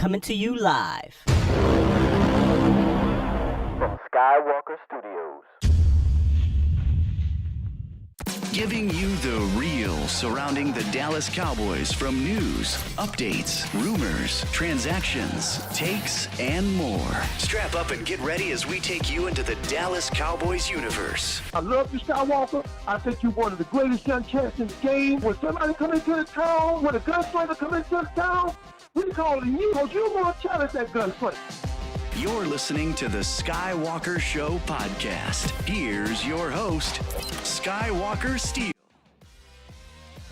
coming to you live from Skywalker Studios. Giving you the real surrounding the Dallas Cowboys from news, updates, rumors, transactions, takes, and more. Strap up and get ready as we take you into the Dallas Cowboys universe. I love you, Skywalker. I think you're one of the greatest young cats in the game. When somebody come into the town, when a gunslinger come into the town, we calling you because you're going to challenge that gunslinger. You're listening to the Skywalker Show podcast. Here's your host, Skywalker Steele.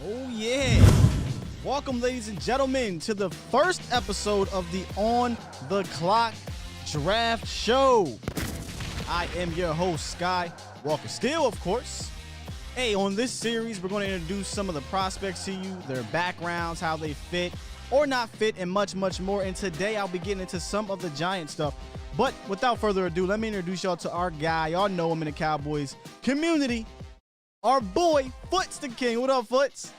Oh, yeah. Welcome, ladies and gentlemen, to the first episode of the On the Clock Draft Show. I am your host, Skywalker Steele, of course. Hey, on this series, we're going to introduce some of the prospects to you, their backgrounds, how they fit or not fit, and much, much more. And today, I'll be getting into some of the Giant stuff. But without further ado, let me introduce y'all to our guy. Y'all know him in the Cowboys community. Our boy, Foots the King. What up, Foots?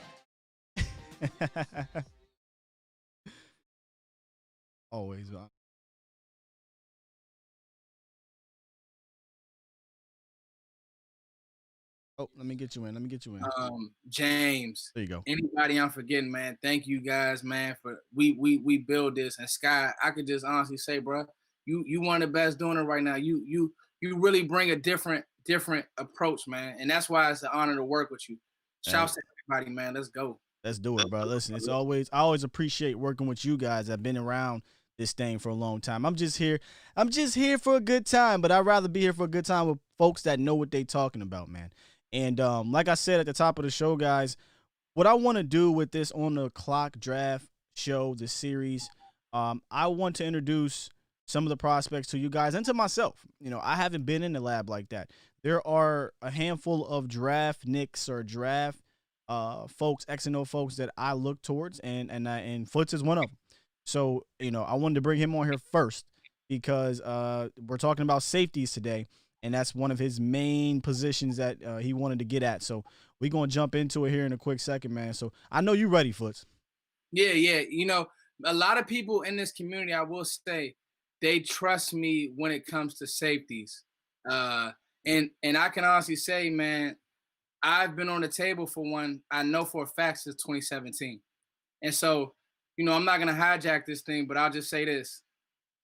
Always. Oh, let me get you in. James. There you go. Anybody I'm forgetting, man. Thank you guys, man, for we build this. And Sky, I could just honestly say, bro, you one of the best doing it right now. You really bring a different approach, man. And that's why it's an honor to work with you. Shouts to everybody, man. Let's go. Let's do it, bro. Listen, I always appreciate working with you guys. I've been around this thing for a long time. I'm just here for a good time, but I'd rather be here for a good time with folks that know what they talking about, man. And like I said at the top of the show, guys, what I want to do with this On the Clock Draft Show, this series, I want to introduce some of the prospects to you guys and to myself. You know, I haven't been in the lab like that. There are a handful of draft nicks or draft folks, X and O folks that I look towards, and Foots is one of them. So, you know, I wanted to bring him on here first because we're talking about safeties today. And that's one of his main positions that he wanted to get at. So we're going to jump into it here in a quick second, man. So I know you're ready, Foots. Yeah. You know, a lot of people in this community, I will say, they trust me when it comes to safeties. And I can honestly say, man, I've been on the table for one, I know for a fact, since 2017. And so, you know, I'm not going to hijack this thing, but I'll just say this.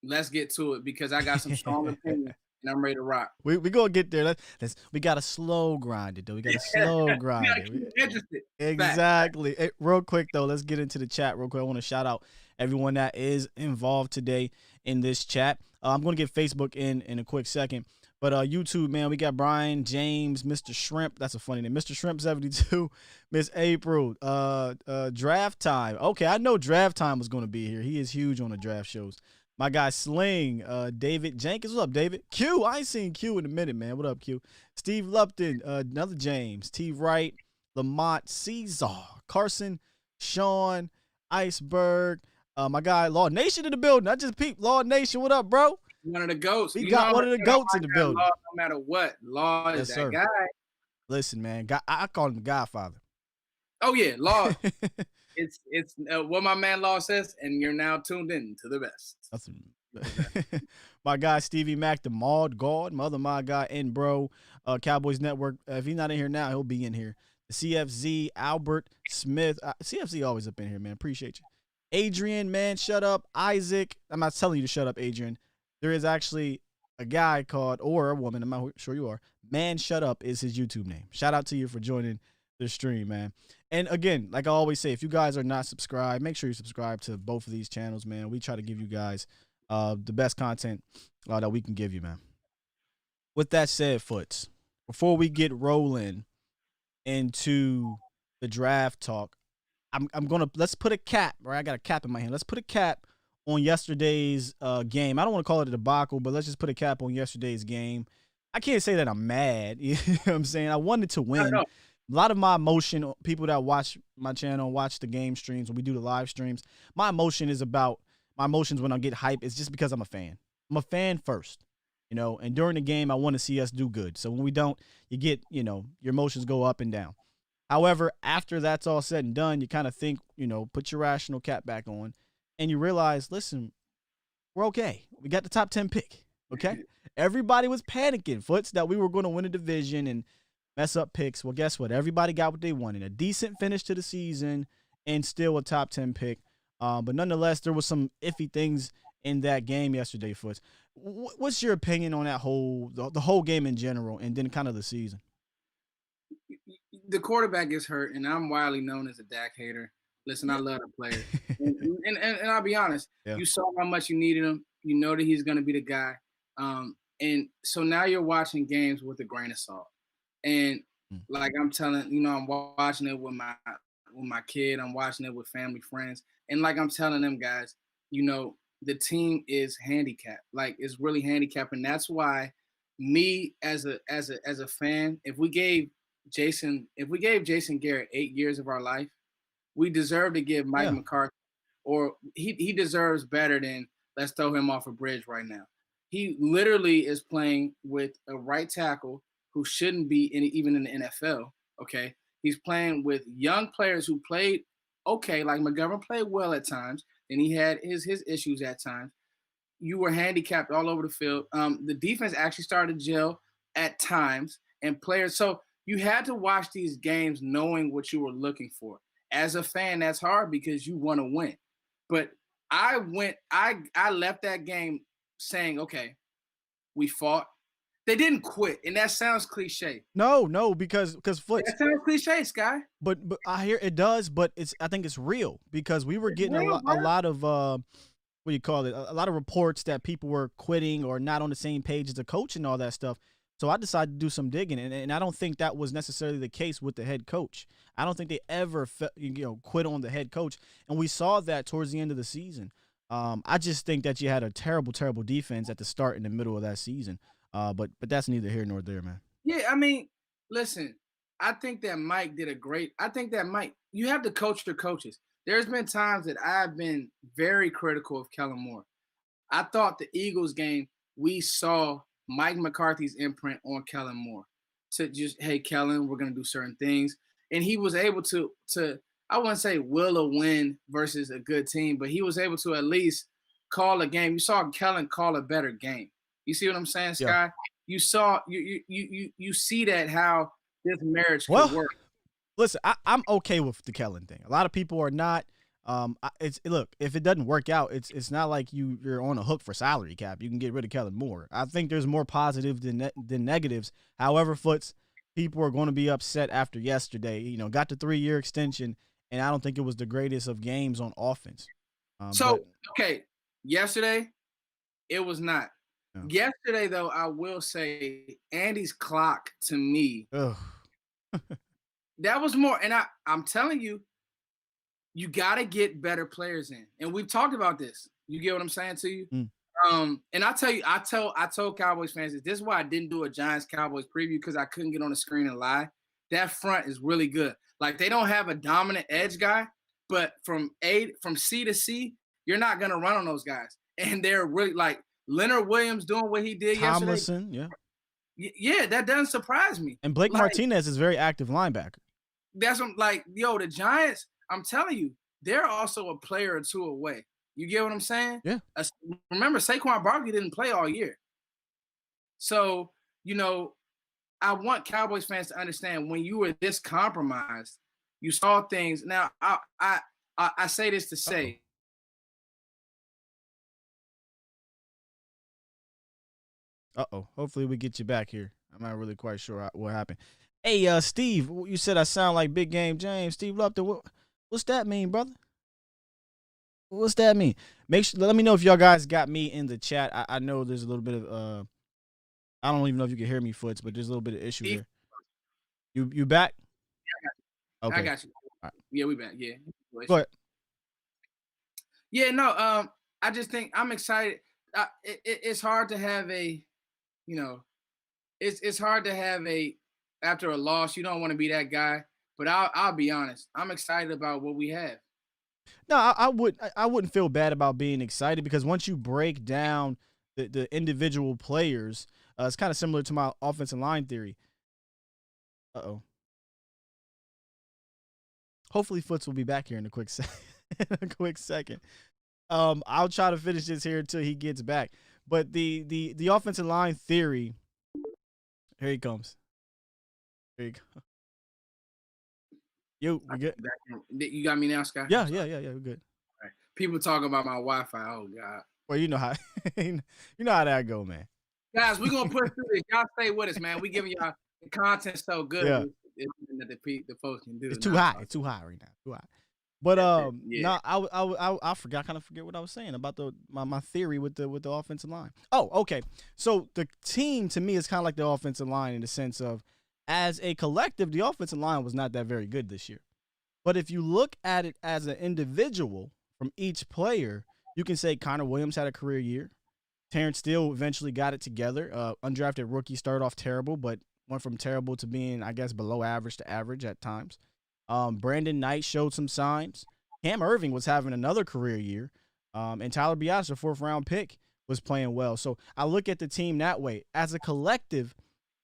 Let's get to it because I got some strong opinions. And I'm ready to rock. We gonna get there. We gotta slow grind it though. We gotta slow grind it. Interested. Exactly. Hey, real quick though, let's get into the chat real quick. I want to shout out everyone that is involved today in this chat. I'm gonna get Facebook in a quick second, but YouTube, man, we got Brian, James, Mr. Shrimp. That's a funny name, Mr. Shrimp 72, Miss April. Draft time. Okay, I know draft time was gonna be here. He is huge on the draft shows. My guy Sling, David Jenkins. What's up, David? Q, I ain't seen Q in a minute, man. What up, Q? Steve Lupton, another James. T. Wright, Lamont, Caesar, Carson, Sean, Iceberg. My guy Law Nation in the building. I just peeped. Law Nation, what up, bro? One of the goats. We got one of the goats in the building. Law, no matter what. Law is that guy. Listen, man, I call him the Godfather. Oh, yeah, Law. It's what my man Law says, and you're now tuned in to the best. My guy Stevie Mack, the Maud God, my guy and bro, Cowboys Network. If he's not in here now, he'll be in here. The CFZ, Albert Smith. CFZ always up in here, man. Appreciate you. Adrian, man, shut up. Isaac, I'm not telling you to shut up, Adrian. There is actually a guy called, or a woman, I'm not sure you are. Man, shut up is his YouTube name. Shout out to you for joining the stream, man. And again, like I always say, if you guys are not subscribed, make sure you subscribe to both of these channels, man. We try to give you guys the best content that we can give you, man. With that said, Foots, before we get rolling into the draft talk, let's put a cap, right? I got a cap in my hand. Let's put a cap on yesterday's game. I don't want to call it a debacle, but let's just put a cap on yesterday's game. I can't say that I'm mad. You know what I'm saying? I wanted to win. A lot of my emotion, people that watch my channel, watch the game streams, when we do the live streams, my emotions when I get hype is just because I'm a fan. I'm a fan first, you know, and during the game, I want to see us do good. So when we don't, you get, you know, your emotions go up and down. However, after that's all said and done, you kind of think, you know, put your rational cap back on and you realize, listen, We're okay. We got the top 10 pick. Okay. Everybody was panicking, Foots, that we were going to win a division and mess up picks. Well, guess what? Everybody got what they wanted. A decent finish to the season and still a top 10 pick. But nonetheless, there was some iffy things in that game yesterday, Foots. What's your opinion on that the whole game in general and then kind of the season? The quarterback gets hurt, and I'm widely known as a Dak hater. Listen, I love the player. and I'll be honest, you saw how much you needed him. You know that he's going to be the guy. And so now you're watching games with a grain of salt. And like I'm telling, I'm watching it with my kid. I'm watching it with family, friends. And like I'm telling them guys, the team is handicapped. Like it's really handicapped. And that's why me as a fan, if we gave Jason Garrett 8 years of our life, we deserve to give Mike McCarthy, or he deserves better than let's throw him off a bridge right now. He literally is playing with a right tackle who shouldn't be even in the NFL. Okay, he's playing with young players who played okay, like McGovern played well at times, and he had his issues at times. You were handicapped all over the field. The defense actually started to gel at times, and players. So you had to watch these games knowing what you were looking for. As a fan, that's hard because you want to win. But I left that game saying, okay, we fought. They didn't quit, and that sounds cliche. No, because Foots. That sounds cliche, Sky. But I hear it does, but I think it's real because we were getting a lot of what do you call it? A lot of reports that people were quitting or not on the same page as the coach and all that stuff. So I decided to do some digging, and I don't think that was necessarily the case with the head coach. I don't think they ever quit on the head coach, and we saw that towards the end of the season. I just think that you had a terrible, terrible defense at the start and the middle of that season. But that's neither here nor there, man. Yeah, I mean, listen, I think that Mike did you have to coach your coaches. There's been times that I've been very critical of Kellen Moore. I thought the Eagles game, we saw Mike McCarthy's imprint on Kellen Moore to just, hey, Kellen, we're going to do certain things. And he was able to I wouldn't say will a win versus a good team, but he was able to at least call a game. You saw Kellen call a better game. You see what I'm saying, Sky? Yeah. You saw you see that how this marriage could work. Listen, I'm okay with the Kellen thing. A lot of people are not. Look, if it doesn't work out, it's not like you're on a hook for salary cap. You can get rid of Kellen Moore. I think there's more positives than negatives. However, Foots, people are going to be upset after yesterday. Got the 3-year extension, and I don't think it was the greatest of games on offense. Yesterday, it was not. Yeah. Yesterday, though, I will say Andy's clock to me, that was more. And I'm telling you, you got to get better players in. And we've talked about this. You get what I'm saying to you? And I'll tell you, I told Cowboys fans this is why I didn't do a Giants-Cowboys preview, because I couldn't get on the screen and lie. That front is really good. Like, they don't have a dominant edge guy, but from C to C, you're not going to run on those guys. And they're really, like, Leonard Williams doing what he did Tomlinson, yesterday. Yeah, that doesn't surprise me. And Blake Martinez is a very active linebacker. That's what, the Giants, I'm telling you, they're also a player or two away. You get what I'm saying? Yeah. Remember, Saquon Barkley didn't play all year. So, I want Cowboys fans to understand when you were this compromised, you saw things. Now, I say this to say. Hopefully we get you back here. I'm not really quite sure what happened. Hey, Steve, you said I sound like Big Game James. Steve Lupton, what's that mean, brother? What's that mean? Let me know if y'all guys got me in the chat. I know there's a little bit of I don't even know if you can hear me, Foots, but there's a little bit of issue Steve? here. You back? Yeah, I got you. Right. Yeah, we back. Yeah. Go ahead. Yeah, no. I just think I'm excited. It's hard to have it's hard to have after a loss. You don't want to be that guy, but I'll be honest. I'm excited about what we have. No, I wouldn't feel bad about being excited, because once you break down the individual players, it's kind of similar to my offensive line theory. Hopefully Foots will be back here in a quick second. I'll try to finish this here until he gets back. But the offensive line theory. Here he comes. Here you go. You good? You got me now, Sky? Yeah. We're good. Right. People talk about my Wi-Fi. Oh God. Well, you know how that go, man. Guys, we're gonna push through this. Y'all stay with us, man. We giving y'all the content so good. Yeah. That the folks can do. It's too high. It's too high right now. Too high. But no, I forgot. Kind of forget what I was saying about my theory with the offensive line. Oh, okay. So the team to me is kind of like the offensive line in the sense of, as a collective, the offensive line was not that very good this year. But if you look at it as an individual from each player, you can say Connor Williams had a career year. Terrence Steele eventually got it together. Undrafted rookie started off terrible, but went from terrible to being, I guess, below average to average at times. Brandon Knight showed some signs. Cam Irving was having another career year. And Tyler Biadasz, a fourth-round pick, was playing well. So I look at the team that way. As a collective,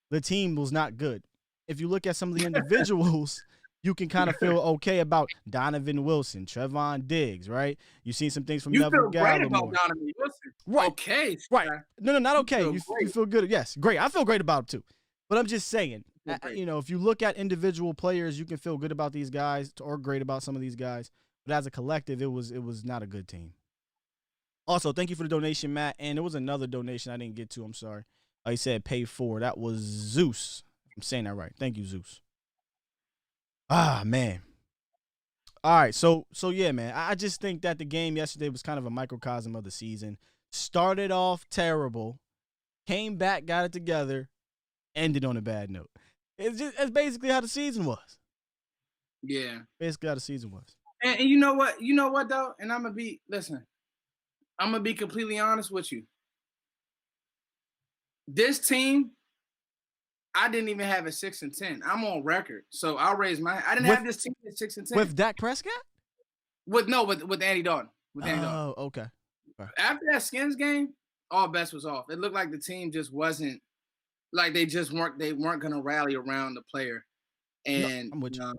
the team was not good. If you look at some of the individuals, you can kind of feel okay about Donovan Wilson, Trevon Diggs, right? You've seen some things from Neville Gallimore. You feel great about Donovan Wilson. Right. Okay. Right. No, not okay. You feel good. Yes, great. I feel great about him too. But I'm just saying, if you look at individual players, you can feel good about these guys or great about some of these guys. But as a collective, it was not a good team. Also, thank you for the donation, Matt. And there was another donation I didn't get to. I'm sorry. He said pay 4. That was Zeus. I'm saying that right. Thank you, Zeus. Ah, man. All right. So yeah, man. I just think that the game yesterday was kind of a microcosm of the season. Started off terrible, came back, got it together, ended on a bad note. It's basically how the season was. Yeah. Basically how the season was. And you know what? You know what, though? And I'm going to be completely honest with you. This team, I didn't even have it 6-10. I'm on record. So I'll raise my – I didn't have this team at 6-10. With Dak Prescott? With Andy Dalton. Oh, okay. After that Skins game, all bets was off. It looked like the team just wasn't – like they weren't going to rally around the player. And no, I'm with you.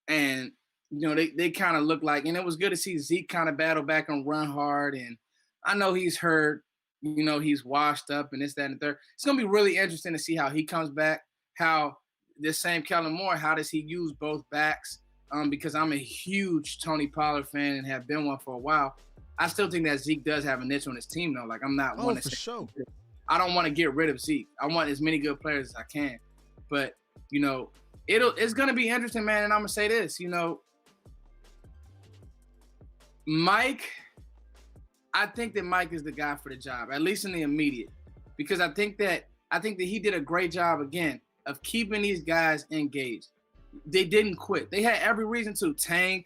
And they kind of looked like – and it was good to see Zeke kind of battle back and run hard. And I know he's hurt. He's washed up and this, that, and the third. It's going to be really interesting to see how he comes back, how this same Kellen Moore, how does he use both backs? Because I'm a huge Tony Pollard fan and have been one for a while. I still think that Zeke does have a niche on his team, though. Like, I'm not one to say, sure. I don't want to get rid of Zeke. I want as many good players as I can. But, it's going to be interesting, man. And I'm going to say this, Mike – I think that Mike is the guy for the job, at least in the immediate, because I think that he did a great job again of keeping these guys engaged. They didn't quit. They had every reason to tank,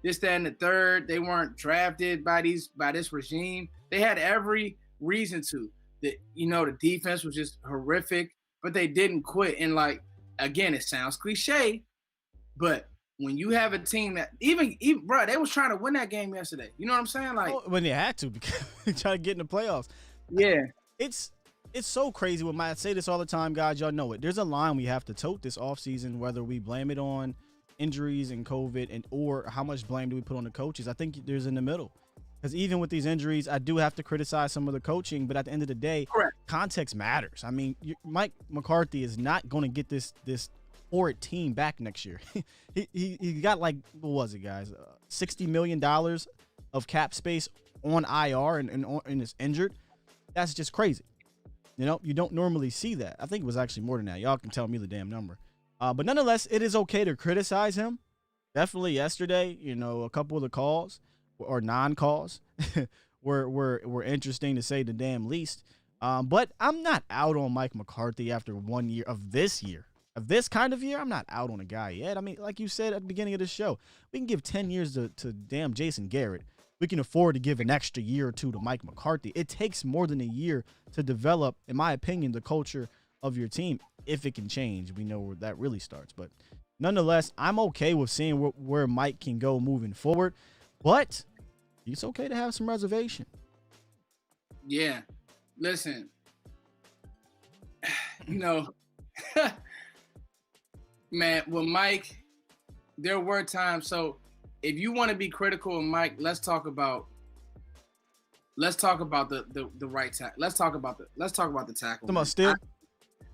this, that, and the third. They weren't drafted by this regime. They had every reason to. The defense was just horrific, but they didn't quit. And again, it sounds cliche, but when you have a team that even bro, they was trying to win that game yesterday. You know what I'm saying? When they had to, because they try to get in the playoffs. Yeah. It's so crazy. I say this all the time, guys. Y'all know it. There's a line we have to tote this offseason, whether we blame it on injuries and COVID or how much blame do we put on the coaches. I think there's in the middle. Because even with these injuries, I do have to criticize some of the coaching, but at the end of the day, correct, context matters. I mean, Mike McCarthy is not going to get this horrid team back next year. he got what was it, guys? $60 million of cap space on IR and is injured. That's just crazy. You don't normally see that. I think it was actually more than that. Y'all can tell me the damn number. But nonetheless, it is okay to criticize him. Definitely yesterday, a couple of the calls or non-calls were interesting to say the damn least. But I'm not out on Mike McCarthy after 1 year of this year. Of this kind of year, I'm not out on a guy yet. I mean, like you said at the beginning of the show, we can give 10 years to damn Jason Garrett. We can afford to give an extra year or two to Mike McCarthy. It takes more than a year to develop, in my opinion, the culture of your team. If it can change, we know where that really starts. But nonetheless, I'm okay with seeing where Mike can go moving forward. But it's okay to have some reservation. Yeah. Listen, man, with Mike, there were times. So if you want to be critical of Mike, let's talk about let's talk about the right tackle. Let's talk about the tackle. Come on, Steele.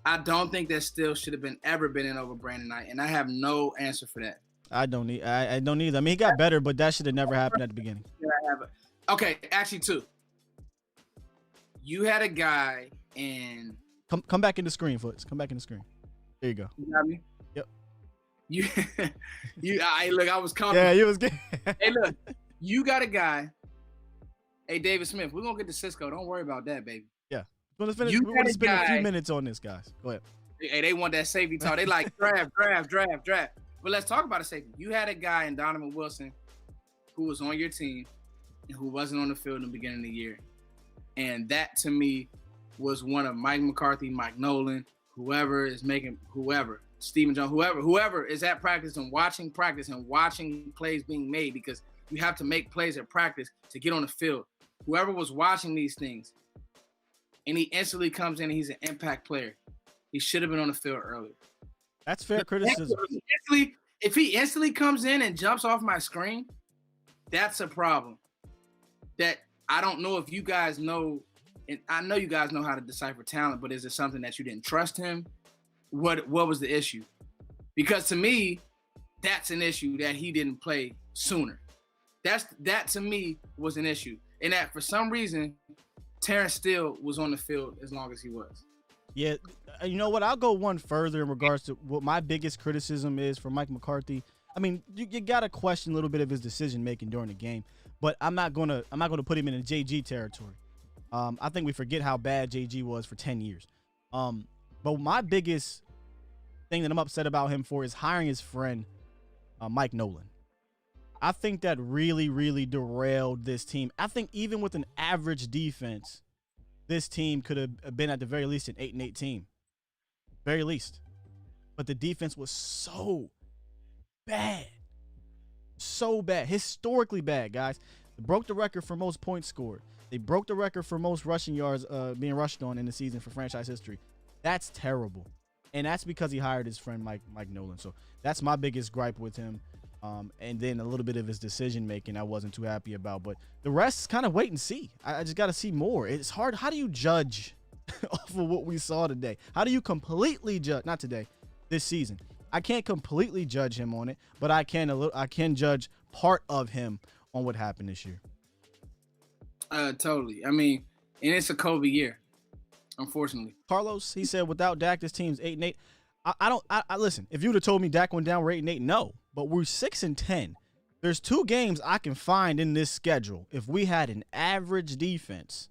I don't think that Steele should have ever been in over Brandon Knight, and I have no answer for that. I don't either. I mean, he got better, but that should have never happened at the beginning. Okay, actually, two. You had a guy and come back in the screen, Foots. Come back in the screen. There you go. You got me? Yep. Hey, look, I was confident. Yeah, you was good. Hey, look, you got a guy. Hey, David Smith, we're gonna get to Cisco. Don't worry about that, baby. Yeah. We're gonna spend a few minutes on this, guys. Go ahead. Hey, they want that safety talk. They like draft. But let's talk about a safety. You had a guy in Donovan Wilson who was on your team and who wasn't on the field in the beginning of the year. And that, to me, was one of Mike McCarthy, Mike Nolan, Stephen Jones, whoever is at practice and watching plays being made, because you have to make plays at practice to get on the field. Whoever was watching these things, and he instantly comes in and he's an impact player. He should have been on the field earlier. That's fair criticism. If he instantly comes in and jumps off my screen, that's a problem. That I don't know if you guys know, and I know you guys know how to decipher talent, but is it something that you didn't trust him? What was the issue? Because to me, that's an issue that he didn't play sooner. That to me was an issue. And that for some reason, Terrence Steele was on the field as long as he was. Yeah, you know what? I'll go one further in regards to what my biggest criticism is for Mike McCarthy. I mean, you got to question a little bit of his decision making during the game, but I'm not gonna put him in a JG territory. I think we forget how bad JG was for 10 years. But my biggest thing that I'm upset about him for is hiring his friend Mike Nolan. I think that really, really derailed this team. I think even with an average defense, this team could have been at the very least an 8-8 team. Very least. But the defense was so bad. So bad. Historically bad, guys. They broke the record for most points scored. They broke the record for most rushing yards being rushed on in the season for franchise history. That's terrible. And that's because he hired his friend Mike Nolan. So that's my biggest gripe with him. And then a little bit of his decision making I wasn't too happy about. But the rest is kind of wait and see. I just got to see more. It's hard. How do you judge off of what we saw today? How do you completely judge? Not today, this season. I can't completely judge him on it, but I can judge part of him on what happened this year. Totally. I mean, and it's a Kobe year, unfortunately. Carlos, he said without Dak, this team's 8-8. I listen. If you would have told me Dak went down, we're 8-8, no. But we're 6-10. There's 2 games I can find in this schedule. If we had an average defense,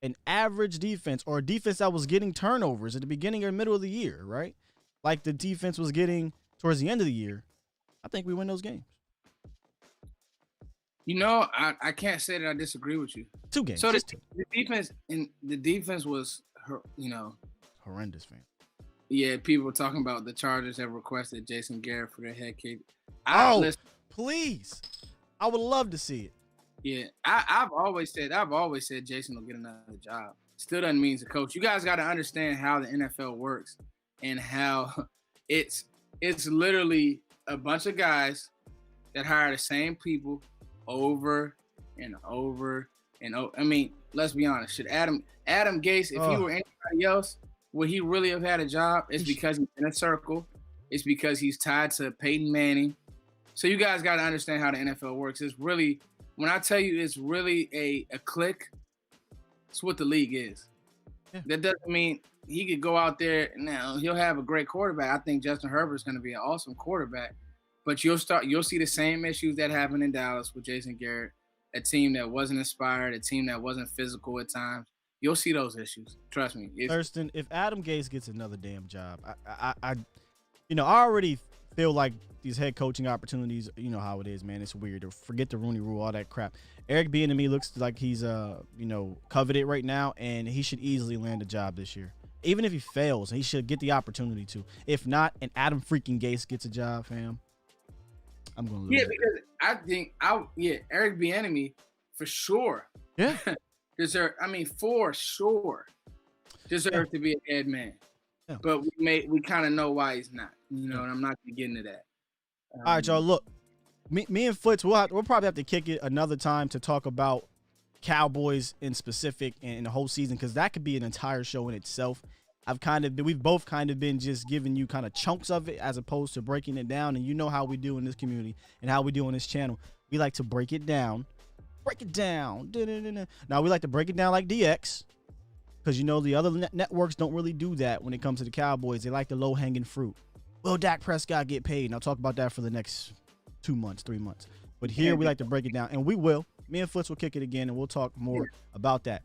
or a defense that was getting turnovers at the beginning or middle of the year, right? Like the defense was getting towards the end of the year, I think we win those games. You know, I can't say that I disagree with you. 2 games. So the defense was, horrendous, fam. Yeah, people were talking about the Chargers have requested Jason Garrett for their head kick. Please. I would love to see it. Yeah, I've always said Jason will get another job. Still doesn't mean he's a coach. You guys got to understand how the NFL works and how it's literally a bunch of guys that hire the same people over and over and over. I mean, let's be honest. Should Adam Gase, if he were anybody else, would he really have had a job? It's because he's in a circle. It's because he's tied to Peyton Manning. So you guys got to understand how the NFL works. It's really, when I tell you it's really a clique, it's what the league is. Yeah. That doesn't mean he could go out there. Now, he'll have a great quarterback. I think Justin Herbert's going to be an awesome quarterback. But you'll see the same issues that happened in Dallas with Jason Garrett, a team that wasn't inspired, a team that wasn't physical at times. You'll see those issues. Trust me. Thurston, if Adam Gase gets another damn job, I already feel like these head coaching opportunities, you know how it is, man. It's weird. Forget the Rooney Rule, all that crap. Eric Bieniemy looks like he's coveted right now, and he should easily land a job this year. Even if he fails, he should get the opportunity to. If not, and Adam freaking Gase gets a job, fam, I'm gonna lose. Yeah, because I think Eric Bieniemy for sure. Yeah. For sure, deserves to be a head man. Yeah. But we kind of know why he's not, and I'm not gonna get into that. All right, y'all. Look, me and Foots, we'll probably have to kick it another time to talk about Cowboys in specific and the whole season, because that could be an entire show in itself. We've both kind of been just giving you kind of chunks of it as opposed to breaking it down. And you know how we do in this community and how we do on this channel. We like to break it down. Now we like to break it down like DX, because you know the other networks don't really do that when it comes to the Cowboys. They like the low-hanging fruit. Will Dak Prescott get paid? And I'll talk about that for the next 2 months, 3 months. But here we like to break it down, and we will. Me and Foots will kick it again, and we'll talk more about that.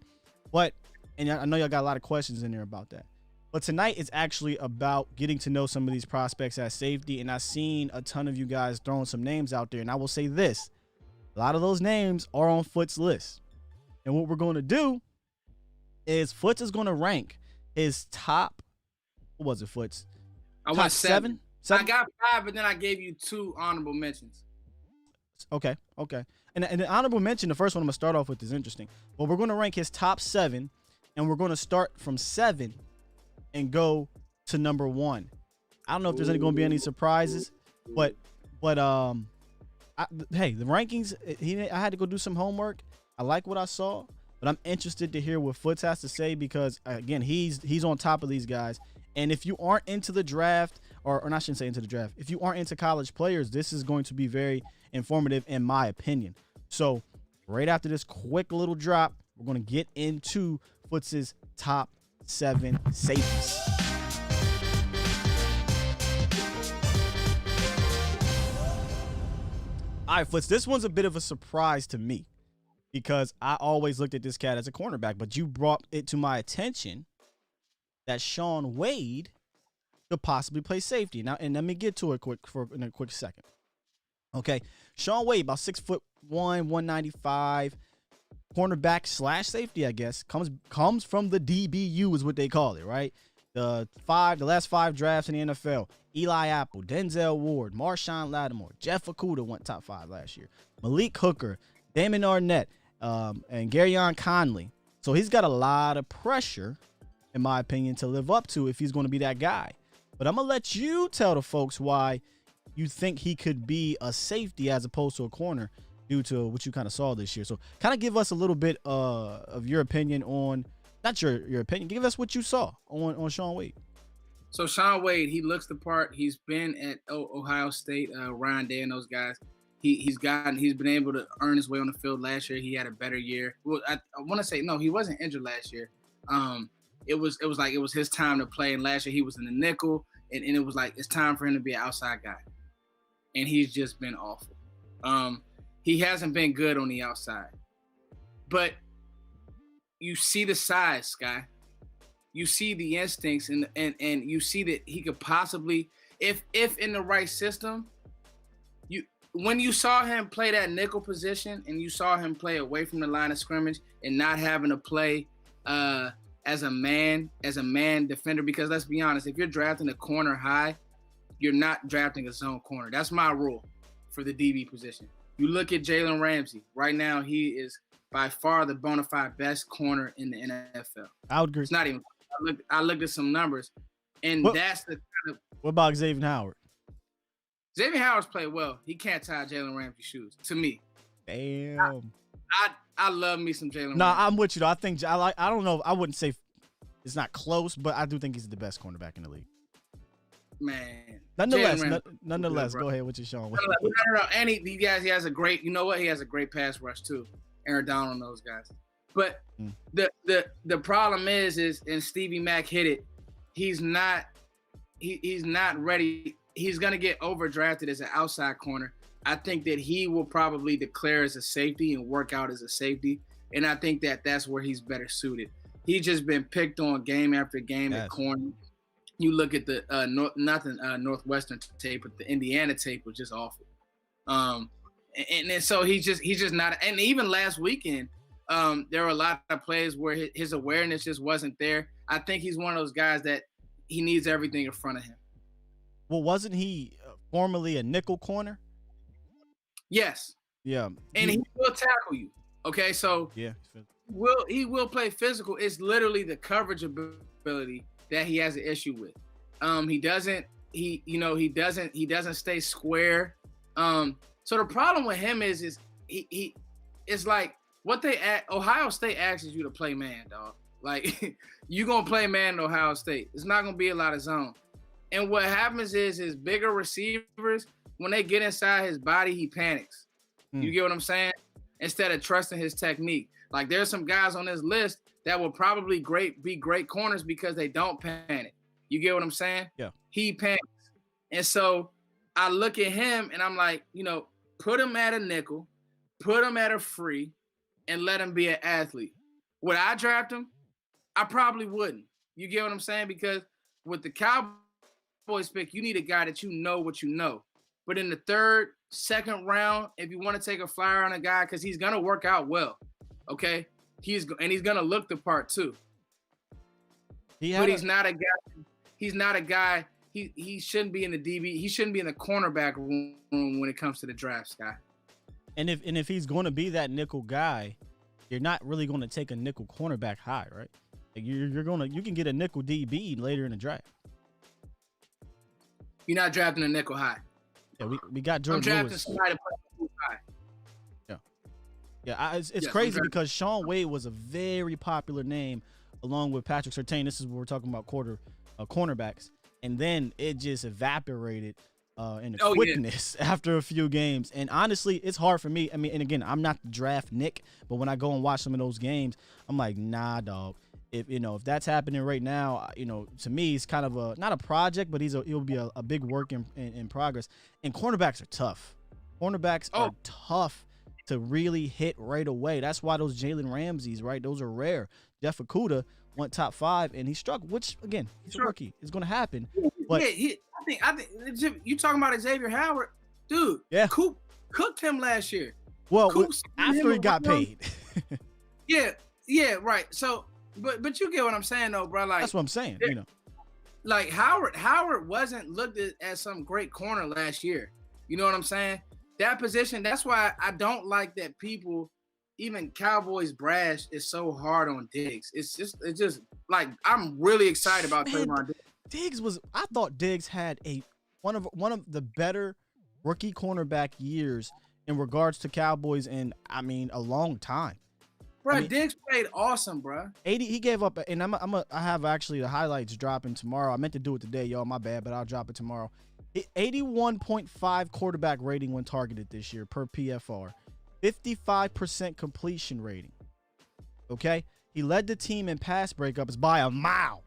And I know y'all got a lot of questions in there about that. But tonight is actually about getting to know some of these prospects at safety, and I've seen a ton of you guys throwing some names out there, and I will say this. A lot of those names are on Foots' list. And what we're going to do is Foots is going to rank his top, what was it, Foots? I went seven. I got 5, but then I gave you 2 honorable mentions. Okay. And the honorable mention, the first one I'm going to start off with, is interesting. But we're going to rank his top 7, and we're going to start from 7 and go to number 1. I don't know if there's going to be any surprises, but hey, the rankings, I had to go do some homework. I like what I saw, but I'm interested to hear what Foots has to say, because again, he's on top of these guys. And if you aren't into the draft, or I shouldn't say into the draft, if you aren't into college players, this is going to be very informative in my opinion. So right after this quick little drop, we're going to get into Foots's top 7 safeties. All right, Foots, this one's a bit of a surprise to me, because I always looked at this cat as a cornerback, but you brought it to my attention that Shaun Wade could possibly play safety. Now, and let me get to it in a quick second. Okay, Shaun Wade, about 6'1", 195, cornerback / safety, I guess, comes from the DBU is what they call it, right? The last 5 drafts in the NFL: Eli Apple, Denzel Ward, Marshawn Lattimore, Jeff Okudah went top 5 last year, Malik Hooker, Damon Arnett, and Garyon Conley. So he's got a lot of pressure, in my opinion, to live up to if he's going to be that guy. But I'm going to let you tell the folks why you think he could be a safety as opposed to a corner due to what you kind of saw this year. So kind of give us a little bit of your opinion on, not your opinion, give us what you saw on Shaun Wade. So Shaun Wade, he looks the part. He's been at Ohio State, Ryan Day and those guys. He's been able to earn his way on the field. Last year he had a better year. Well, I want to say no, he wasn't injured last year. It was his time to play, and last year he was in the nickel, and it was like it's time for him to be an outside guy, and he's just been awful. He hasn't been good on the outside, but you see the size, Sky. You see the instincts, and you see that he could possibly, if in the right system, when you saw him play that nickel position and you saw him play away from the line of scrimmage and not having to play as a man defender, because let's be honest, if you're drafting a corner high, you're not drafting a zone corner. That's my rule for the DB position. You look at Jalen Ramsey. Right now, he is by far the bona fide best corner in the NFL. I would agree. It's not even. I looked at some numbers, and that's the kind of. What about Xavier Howard? Xavier Howard's played well. He can't tie Jalen Ramsey's shoes, to me. Damn. I love me some Jalen Ramsey. No, I'm with you, though. I don't know. I wouldn't say it's not close, but I do think he's the best cornerback in the league. Man. Nonetheless, go ahead with your Shaun Wade. No. And he has a great, you know what? He has a great pass rush, too. Aaron Donald and those guys. But the problem is, and Stevie Mack hit it, he's not ready. He's going to get overdrafted as an outside corner. I think that he will probably declare as a safety and work out as a safety. And I think that that's where he's better suited. He's just been picked on game after game at corner. You look at the Northwestern tape, but the Indiana tape was just awful. And so he's just not. And even last weekend, there were a lot of plays where his awareness just wasn't there. I think he's one of those guys that he needs everything in front of him. Well, wasn't he formerly a nickel corner? Yes. Yeah. And he will tackle you. Okay, so yeah, he will play physical. It's literally the coverage ability that he has an issue with. He doesn't stay square. So the problem with him is he it's like Ohio State asks you to play man, dog. Like, you going to play man at Ohio State. It's not going to be a lot of zone. And what happens is his bigger receivers, when they get inside his body, he panics. You get what I'm saying? Instead of trusting his technique. Like, there's some guys on this list that will probably be great corners because they don't panic. You get what I'm saying? Yeah. He panics. And so I look at him and I'm like, put him at a nickel, put him at a free, and let him be an athlete. Would I draft him? I probably wouldn't. You get what I'm saying? Because with the Cowboys pick, you need a guy that you know what you know. But in the third, second round, if you want to take a flyer on a guy, because he's going to work out well, okay? He's going to look the part too. But he's not a guy. He's not a guy. He shouldn't be in the DB. He shouldn't be in the cornerback room when it comes to the draft, Sky. And if he's going to be that nickel guy, you're not really going to take a nickel cornerback high, right? Like you can get a nickel DB later in the draft. You're not drafting a nickel high. Yeah, we got Jordan I'm drafting Lewis. somebody to play high. Yeah, it's crazy because Shaun Wade was a very popular name along with Patrick Surtain. This is what we're talking about cornerbacks. And then it just evaporated in the quickness after a few games. And honestly, it's hard for me. I mean, and again, I'm not the draft Nick, but when I go and watch some of those games, I'm like, nah, dog. If that's happening right now, to me, it's kind of not a project, but he'll be a big work in progress. And cornerbacks are tough. Cornerbacks are tough to really hit right away. That's why those Jalen Ramseys, right? Those are rare. Jeff Okudah went top 5 and he struck, which again, he's a rookie. It's going to happen. But I think you talking about Xavier Howard, dude. Yeah. Coop cooked him last year. Well, after he got paid. yeah, right. So, but you get what I'm saying though, bro. Like, that's what I'm saying. Like Howard wasn't looked at as some great corner last year. You know what I'm saying? That position. That's why I don't like that people. Even Cowboys brash is so hard on Diggs. It's just like I'm really excited about Trevon Diggs. I thought Diggs had one of the better rookie cornerback years in regards to Cowboys in a long time. Bro, Diggs played awesome, bro. 80 he gave up, and I have actually the highlights dropping tomorrow. I meant to do it today, y'all. My bad, but I'll drop it tomorrow. 81.5 quarterback rating when targeted this year per PFR. 55% completion rating. Okay, he led the team in pass breakups by a mile.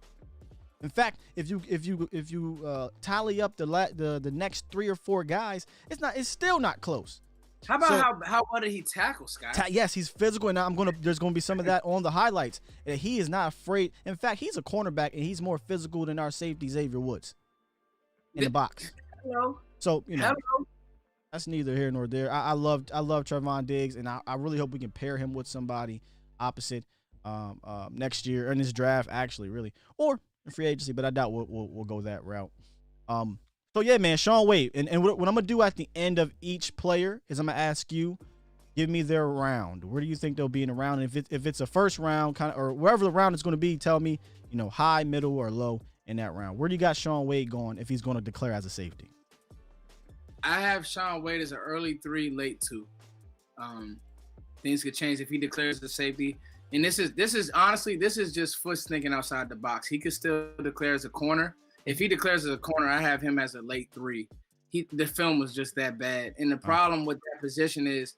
In fact, if you tally up the next 3 or 4 guys, it's still not close. How about how well did he tackle, Scott? Yes, he's physical, and there's gonna be some of that on the highlights. And he is not afraid. In fact, he's a cornerback, and he's more physical than our safety Xavier Woods in the box. Hello. So that's neither here nor there. I love Trevon Diggs, and I really hope we can pair him with somebody opposite next year in this draft, actually, really, or in free agency. But I doubt we'll go that route. So yeah, man, Shaun Wade, and what I'm gonna do at the end of each player is I'm gonna ask you, give me their round. Where do you think they'll be in a round? And if it's a first round kind of, or wherever the round is gonna be, tell me, high, middle, or low in that round. Where do you got Shaun Wade going if he's gonna declare as a safety? I have Shaun Wade as an early 3, late 2. Things could change if he declares the safety. And this is honestly just Foots thinking outside the box. He could still declare as a corner. If he declares as a corner, I have him as a late 3. The film was just that bad. And the problem with that position is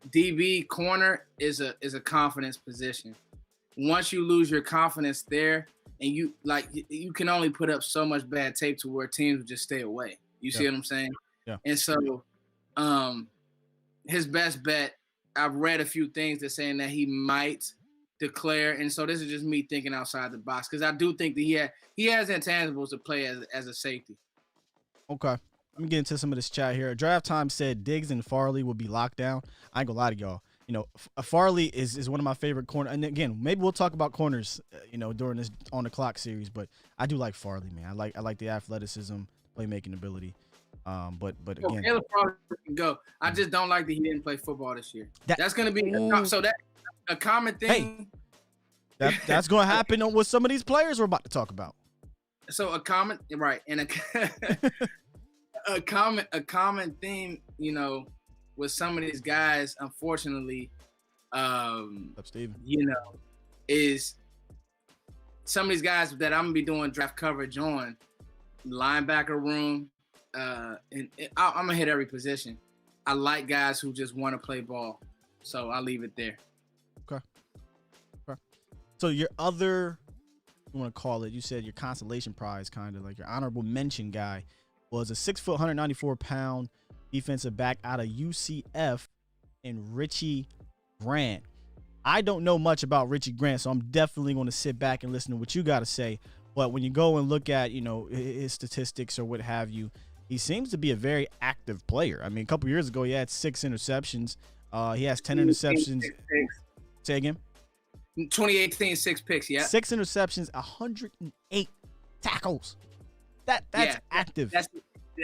DB corner is a confidence position. Once you lose your confidence there, and you can only put up so much bad tape to where teams would just stay away. You see what I'm saying? Yeah. And so his best bet, I've read a few things that saying that he might declare, and so this is just me thinking outside the box because I do think that he has intangibles to play as a safety. Okay. Let me get into some of this chat here. Draft Time said Diggs and Farley will be locked down. I ain't gonna lie to y'all. Farley is one of my favorite corners. And again, maybe we'll talk about corners, during this on the clock series. But I do like Farley, man. I like the athleticism, playmaking ability. But again, Caleb Farley can go. I just don't like that he didn't play football this year. That's gonna be so that a common thing. Hey, that's gonna happen with some of these players we're about to talk about. So a common and a common theme, with some of these guys, unfortunately, Up, Steven. You know, is some of these guys that I'm gonna be doing draft coverage on, linebacker room, and I'm gonna hit every position. I like guys who just want to play ball, so I'll leave it there. Okay. So your other, you want to call it, you said your consolation prize, kind of like your honorable mention guy, was a 6 foot, 194 pound defensive back out of UCF, and Richie Grant. I don't know much about Richie Grant, so I'm definitely going to sit back and listen to what you got to say. But when you go and look at, his statistics or what have you, he seems to be a very active player. I mean, a couple years ago, he had 6 interceptions. He has 10 interceptions. Say again? 2018, 6 picks, yeah. 6 interceptions, 108 tackles. That's active.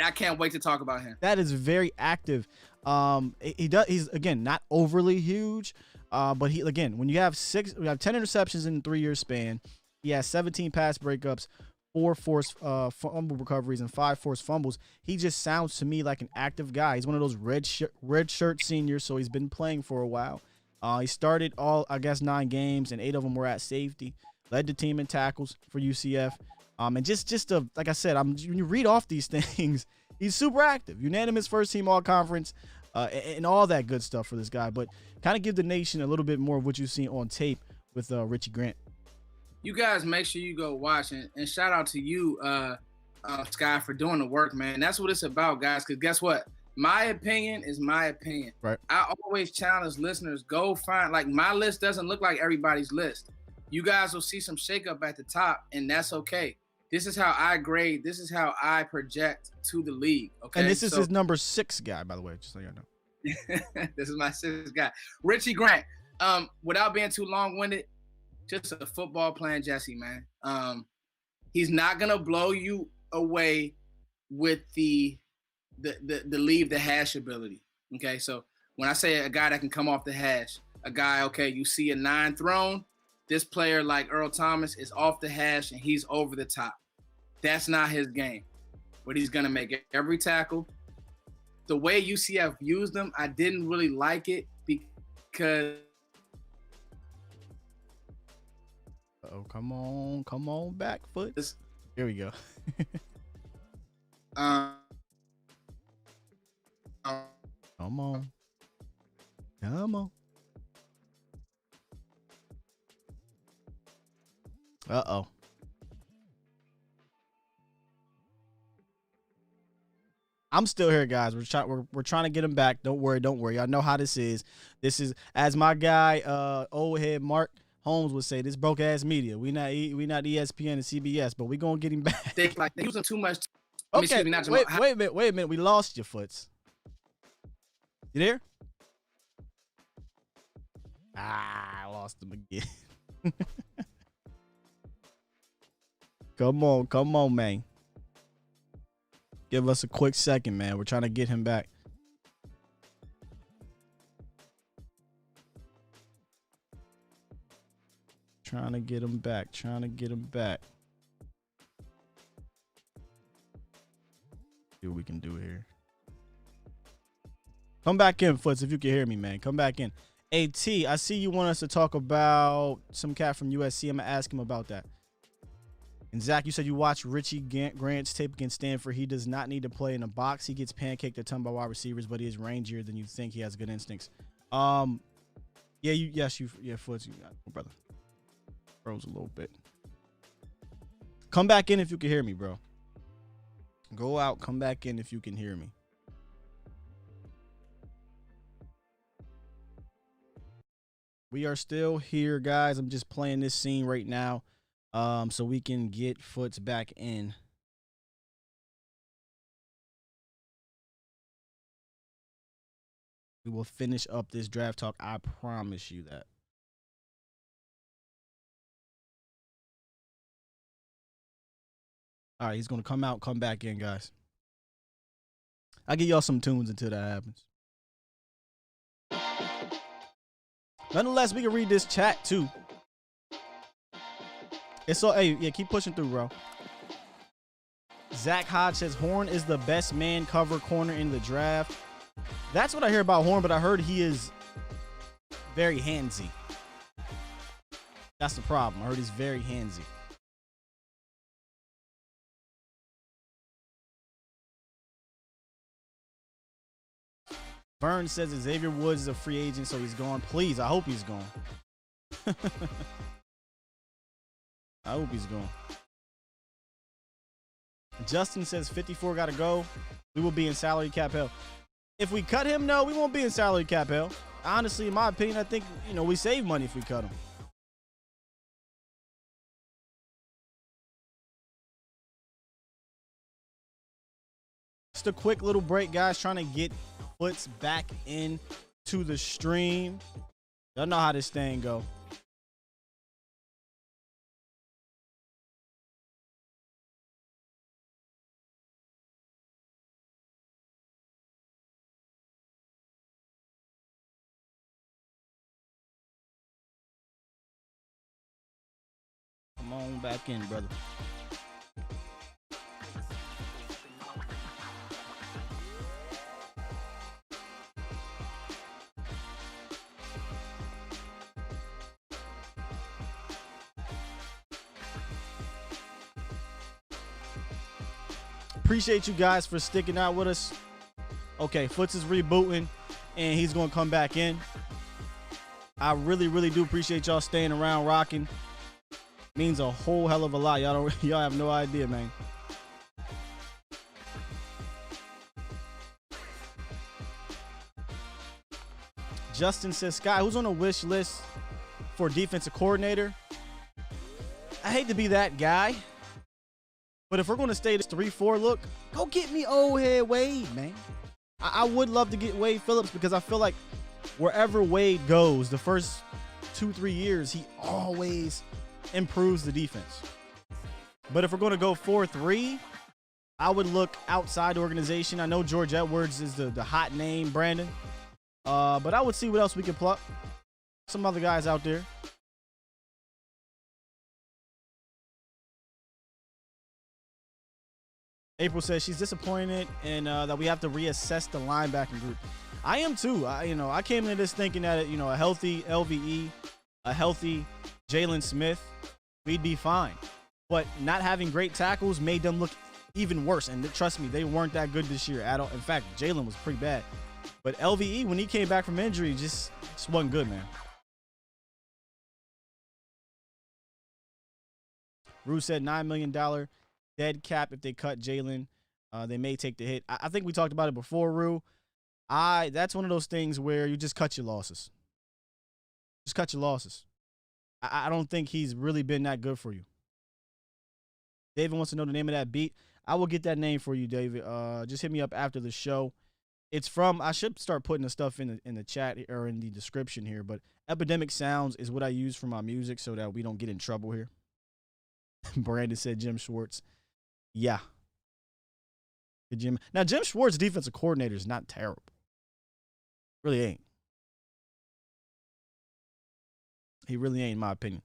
I can't wait to talk about him. That is very active. He's again not overly huge, but when you have 10 interceptions in a 3-year span, he has 17 pass breakups, 4 forced fumble recoveries, and 5 forced fumbles. He just sounds to me like an active guy. He's one of those red shirt seniors, so he's been playing for a while. He started 9 games, and 8 of them were at safety. Led the team in tackles for UCF. And like I said, when you read off these things, he's super active. Unanimous first team all conference, and all that good stuff for this guy. But kind of give the nation a little bit more of what you've seen on tape with Richie Grant. You guys make sure you go watch, and shout out to you, Sky, for doing the work, man. That's what it's about, guys. Because guess what? My opinion is my opinion. Right. I always challenge listeners, go find, like, my list doesn't look like everybody's list. You guys will see some shakeup at the top, and that's okay. This is how I grade. This is how I project to the league. Okay. And this is his number 6 guy, by the way, just so you know. This is my 6th guy. Richie Grant. Without being too long-winded, just a football playing Jesse, man. He's not gonna blow you away with the leave the hash ability. Okay. So when I say a guy that can come off the hash, a guy, okay, you see a 9 thrown, this player like Earl Thomas is off the hash and he's over the top. That's not his game, but he's going to make every tackle. The way UCF used him, I didn't really like it because. Oh, come on, back foot. Here we go. Come on. Uh-oh. I'm still here, guys. We're trying to get him back. Don't worry. I know how this is. This is, as my guy, old head Mark Holmes would say, this broke ass media. We not ESPN and CBS, but we gonna get him back. They use him too much. Okay, wait a minute. We lost your Foots. You there? I lost him again. Come on, man. Give us a quick second, man. We're trying to get him back. Trying to get him back. See what we can do here. Come back in, Foots, if you can hear me, man. Come back in. AT, I see you want us to talk about some cat from USC. I'm going to ask him about that. And Zach, you said you watched Richie Grant's tape against Stanford. He does not need to play in a box. He gets pancaked a ton by wide receivers, but he is rangier than you think. He has good instincts. Foots, you got, brother. Froze a little bit. Come back in if you can hear me, bro. Go out, come back in if you can hear me. We are still here, guys. I'm just playing this scene right now, so we can get Foots back in. We will finish up this draft talk. I promise you that. All right, he's going to come out, come back in, guys. I'll give y'all some tunes until that happens. Nonetheless, we can read this chat, too. It's so, hey, yeah, keep pushing through, bro. Zach Hodge says Horn is the best man cover corner in the draft. That's what I hear about Horn, but I heard he is very handsy. That's the problem. I heard he's very handsy. Burns says Xavier Woods is a free agent, so he's gone. Please, I hope he's gone. I hope he's gone. Justin says 54 got to go. We will be in salary cap hell. If we cut him, no, we won't be in salary cap hell. Honestly, in my opinion, I think, we save money if we cut him. Just a quick little break, guys, trying to get Foots back into the stream. Y'all know how this thing go. Come on back in, brother. Appreciate you guys for sticking out with us. Okay, Foots is rebooting, and he's going to come back in. I really, really do appreciate y'all staying around, rocking. Means a whole hell of a lot. Y'all have no idea, man. Justin says, Sky, who's on a wish list for defensive coordinator? I hate to be that guy, but if we're going to stay this 3-4 look, go get me old head Wade, man. I would love to get Wade Phillips because I feel like wherever Wade goes, the first 2-3 years, he always improves the defense. But if we're going to go 4-3, I would look outside the organization. I know George Edwards is the hot name, Brandon. But I would see what else we could pluck. Some other guys out there. April says she's disappointed and that we have to reassess the linebacking group. I am too. I came into this thinking that a healthy LVE, a healthy Jalen Smith, we'd be fine. But not having great tackles made them look even worse. And trust me, they weren't that good this year at all. In fact, Jalen was pretty bad. But LVE, when he came back from injury, just wasn't good, man. Rue said $9 million dead cap if they cut Jalen. They may take the hit. I think we talked about it before, Rue. That's one of those things where you just cut your losses. Just cut your losses. I don't think he's really been that good for you. David wants to know the name of that beat. I will get that name for you, David. Just hit me up after the show. It's from, I should start putting the stuff in the chat or in the description here, but Epidemic Sounds is what I use for my music so that we don't get in trouble here. Brandon said Jim Schwartz. Yeah. Jim. Now, Jim Schwartz, defensive coordinator, is not terrible. Really ain't. He really ain't, in my opinion.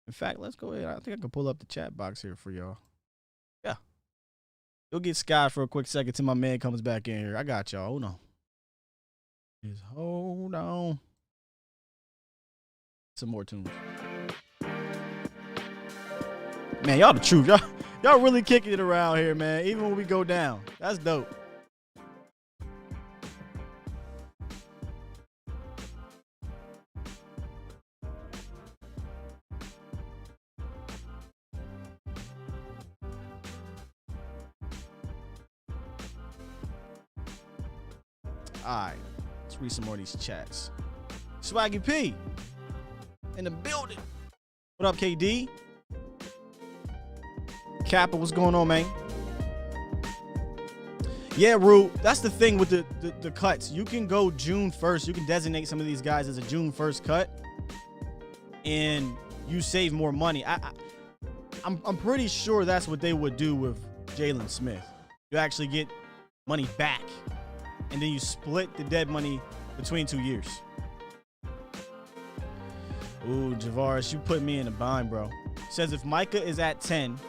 In fact, let's go ahead. I think I can pull up the chat box here for y'all. Yeah. You'll get Sky for a quick second till my man comes back in here. I got y'all. Hold on. Just hold on. Some more tunes. Man, y'all the truth. Y'all really kicking it around here, man. Even when we go down. That's dope. All right, let's read some more of these chats. Swaggy P in the building. What up, KD? Kappa, what's going on, man? Yeah, Rue, that's the thing with the cuts. You can go June 1st. You can designate some of these guys as a June 1st cut, and you save more money. I'm pretty sure that's what they would do with Jalen Smith. You actually get money back, and then you split the dead money between 2 years. Ooh, Javaris, you put me in a bind, bro. Says if Micah is at 10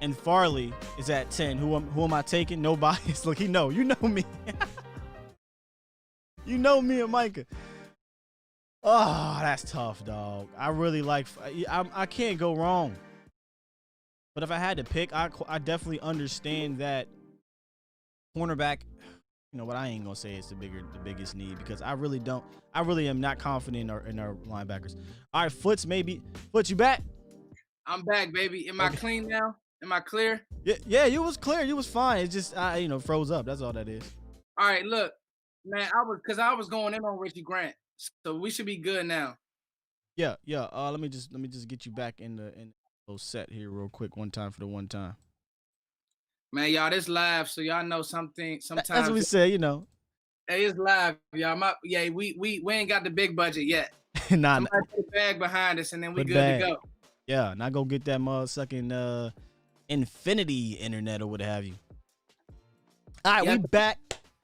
and Farley is at 10, who am I taking? No bias. Look, you know me. You know me and Micah. Oh, that's tough, dog. I really like. I can't go wrong. But if I had to pick, I definitely understand that cornerback. You know what? I ain't gonna say it's the biggest need because I really am not confident in our linebackers. All right, Foots, you back? I'm back, baby. Am I clean now? Am I clear? Yeah, you was clear. You was fine. It's just froze up. That's all that is. All right, look, man. I was going in on Richie Grant, so we should be good now. Yeah. Let me just get you back in the set here real quick. One time for the one time. Man, y'all, this live, so y'all know something. Sometimes that's what we say, Hey, it's live, y'all. We ain't got the big budget yet. Nah, somebody put a bag behind us, and then we good to go. Yeah, now go get that motherfucking infinity internet or what have you. All right, we back.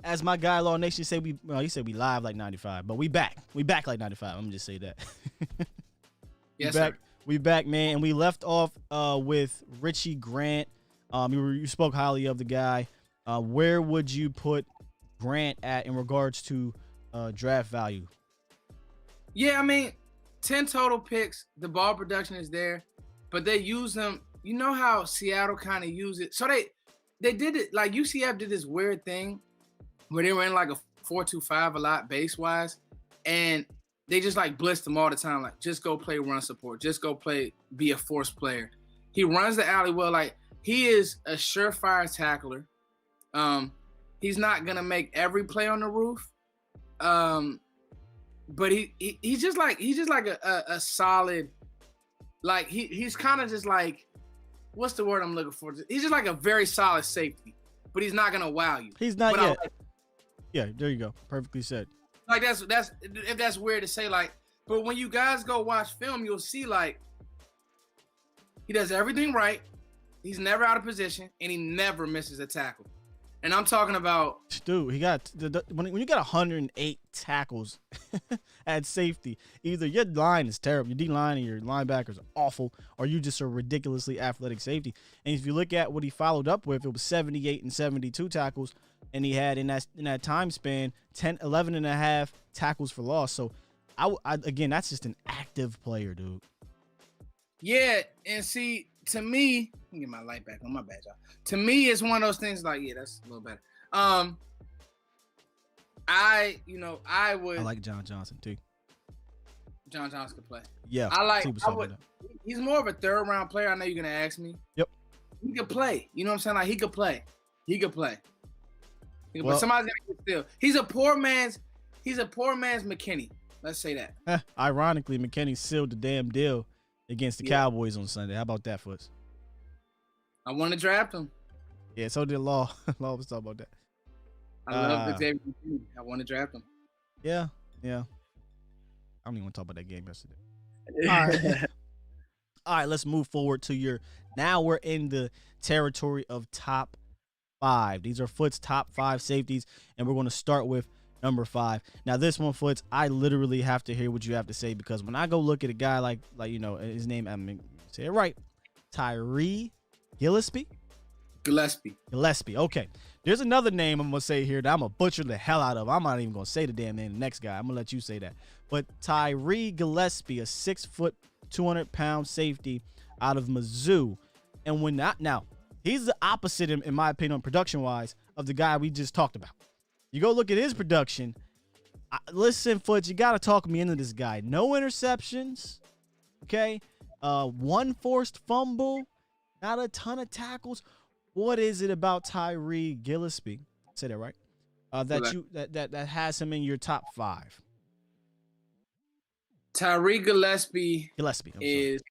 As my guy Law Nation say, he said we live like 95, but we back. We back like 95. I'm gonna just say that. Yes, sir. We back, man, and we left off with Richie Grant. You spoke highly of the guy. Where would you put Grant at in regards to draft value? Yeah, I mean, 10 total picks. The ball production is there, but they use them. You know how Seattle kind of use it. So they did it like UCF did this weird thing where they were in like a 4-2-5 a lot base wise, and they just like blitzed them all the time. Like, just go play run support. Just go be a force player. He runs the alley well. Like, he is a surefire tackler. He's not gonna make every play on the roof. But he's just like a solid, like he's kind of just like, what's the word I'm looking for? He's just like a very solid safety, but he's not gonna wow you. He's not yet. Yeah, there you go. Perfectly said. Like that's if that's weird to say, like, but when you guys go watch film, you'll see like he does everything right. He's never out of position, and he never misses a tackle. And I'm talking about, dude, he got when you got 108 tackles at safety, either your line is terrible, your D line and your linebackers are awful, or you just a ridiculously athletic safety. And if you look at what he followed up with, it was 78 and 72 tackles, and he had in that time span 11 and a half tackles for loss. So I again, that's just an active player, dude. Yeah, and see, to me, let me get my light back on. My bad, y'all. To me, it's one of those things like, yeah, that's a little better. I like John Johnson too. John Johnson could play. Yeah, he's more of a third round player. I know you're gonna ask me. Yep. He could play. You know what I'm saying? Like, he could play. But somebody's gonna get Steele. He's a poor man's McKinney. Let's say that. Ironically, McKinney sealed the damn deal against the Cowboys on Sunday. How about that, Foots? I want to draft him. Yeah, so did Law. Law was talking about that. I love the David McKinney. I want to draft him. Yeah. I don't even want to talk about that game yesterday. All right. All right, let's move forward to now we're in the territory of top 5. These are Foot's top 5 safeties, and we're going to start with number 5. Now, this one, Foots, I literally have to hear what you have to say, because when I go look at a guy like his name, I'm going to say it right, Tyree Gillespie. Okay. There's another name I'm going to say here that I'm going to butcher the hell out of. I'm not even going to say the damn name. The next guy, I'm going to let you say that. But Tyree Gillespie, a 6 foot, 200-pound safety out of Mizzou. And now, he's the opposite, in my opinion, production-wise, of the guy we just talked about. You go look at his production. Listen, Foots, you got to talk me into this guy. No interceptions, okay? 1 forced fumble, not a ton of tackles. What is it about Tyree Gillespie? Say that right? That has him in your top 5. Tyree Gillespie is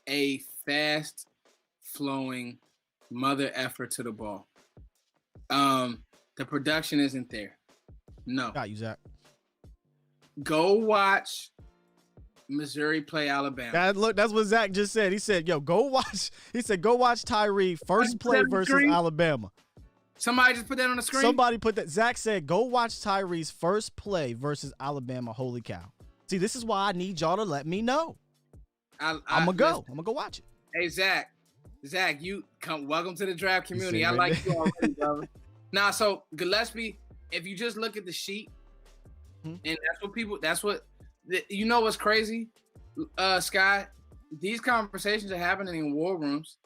a fast-flowing mother effer to the ball. The production isn't there. No. Got you, Zach. Go watch Missouri play Alabama. God, look, that's what Zach just said. He said, "Yo, go watch." He said, "Go watch Tyree first play versus Alabama." Somebody just put that on the screen. Somebody put that. Zach said, "Go watch Tyree's first play versus Alabama." Holy cow! See, this is why I need y'all to let me know. I'm gonna go watch it. Hey, Zach, you come. Welcome to the draft community. I like you already, brother. Now, so Gillespie, if you just look at the sheet, And that's what you know what's crazy, Sky? These conversations are happening in war rooms,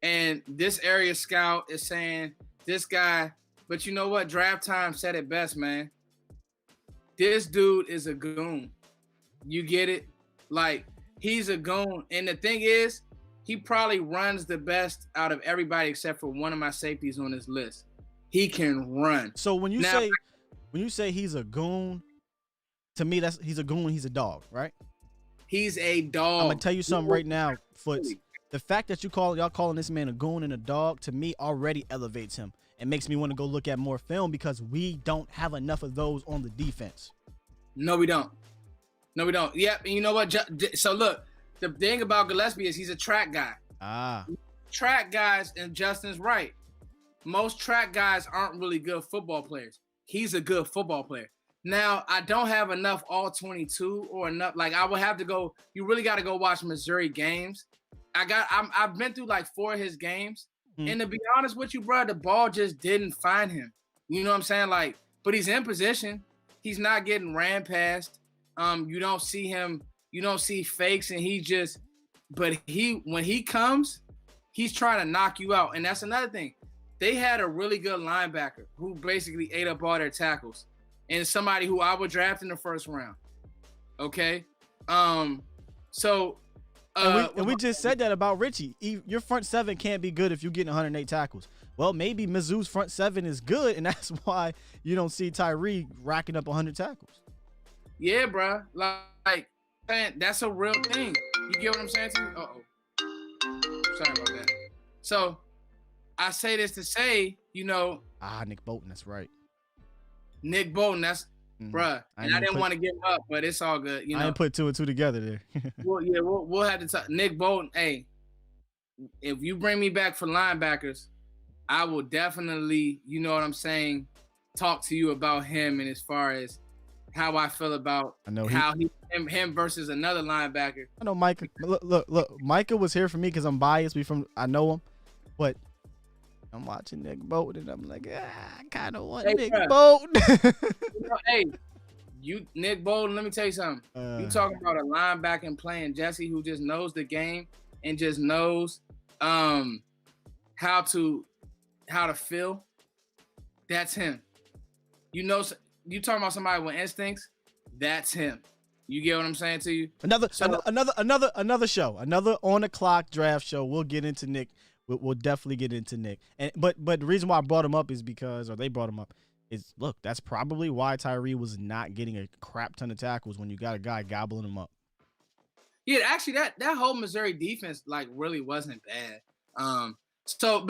and this area scout is saying this guy, but you know what? Draft Time said it best, man. This dude is a goon. You get it? Like, he's a goon. And the thing is, he probably runs the best out of everybody except for one of my safeties on this list. He can run. So when you say he's a goon, to me he's a goon, he's a dog, right? He's a dog. I'm gonna tell you something right now, Foots. The fact that y'all calling this man a goon and a dog, to me already elevates him and makes me want to go look at more film, because we don't have enough of those on the defense. No, we don't. Yep. And you know what? So look, the thing about Gillespie is he's a track guy. Track guys, and Justin's right. Most track guys aren't really good football players. He's a good football player. Now, I don't have enough all 22 or enough. Like, I would have to go. You really got to go watch Missouri games. I've been through like 4 of his games. And to be honest with you, bro, the ball just didn't find him. You know what I'm saying? Like, but he's in position. He's not getting ran past. You don't see him. You don't see fakes, and when he comes, he's trying to knock you out. And that's another thing. They had a really good linebacker who basically ate up all their tackles, and somebody who I would draft in the first round. Okay. We just said that about Richie. Your front 7 can't be good if you're getting 108 tackles. Well, maybe Mizzou's front 7 is good, and that's why you don't see Tyree racking up 100 tackles. Yeah, bro. Like, that's a real thing. You get what I'm saying to you? Uh-oh. Sorry about that. So, I say this to say, you know. Nick Bolton, that's right. Nick Bolton, that's, bruh. And I didn't want to give up, but it's all good. You know, I didn't put 2 and 2 together there. We'll have to talk. Nick Bolton, hey, if you bring me back for linebackers, I will definitely, you know what I'm saying, talk to you about him, and as far as how I feel about him versus another linebacker. I know Micah. Look, Micah was here for me because I'm biased. I know him, but I'm watching Nick Bolton, and I'm like, I kind of want Nick Bolton. Nick Bolton, let me tell you something. You talking about a linebacker playing Jesse who just knows the game and just knows how to feel. That's him. You know, you talking about somebody with instincts. That's him. You get what I'm saying to you? Another show, another on the clock draft show. We'll get into Nick. We'll definitely get into Nick. But the reason why I brought him up is because, or they brought him up, is look, that's probably why Tyree was not getting a crap ton of tackles when you got a guy gobbling him up. Yeah, actually, that whole Missouri defense like really wasn't bad. But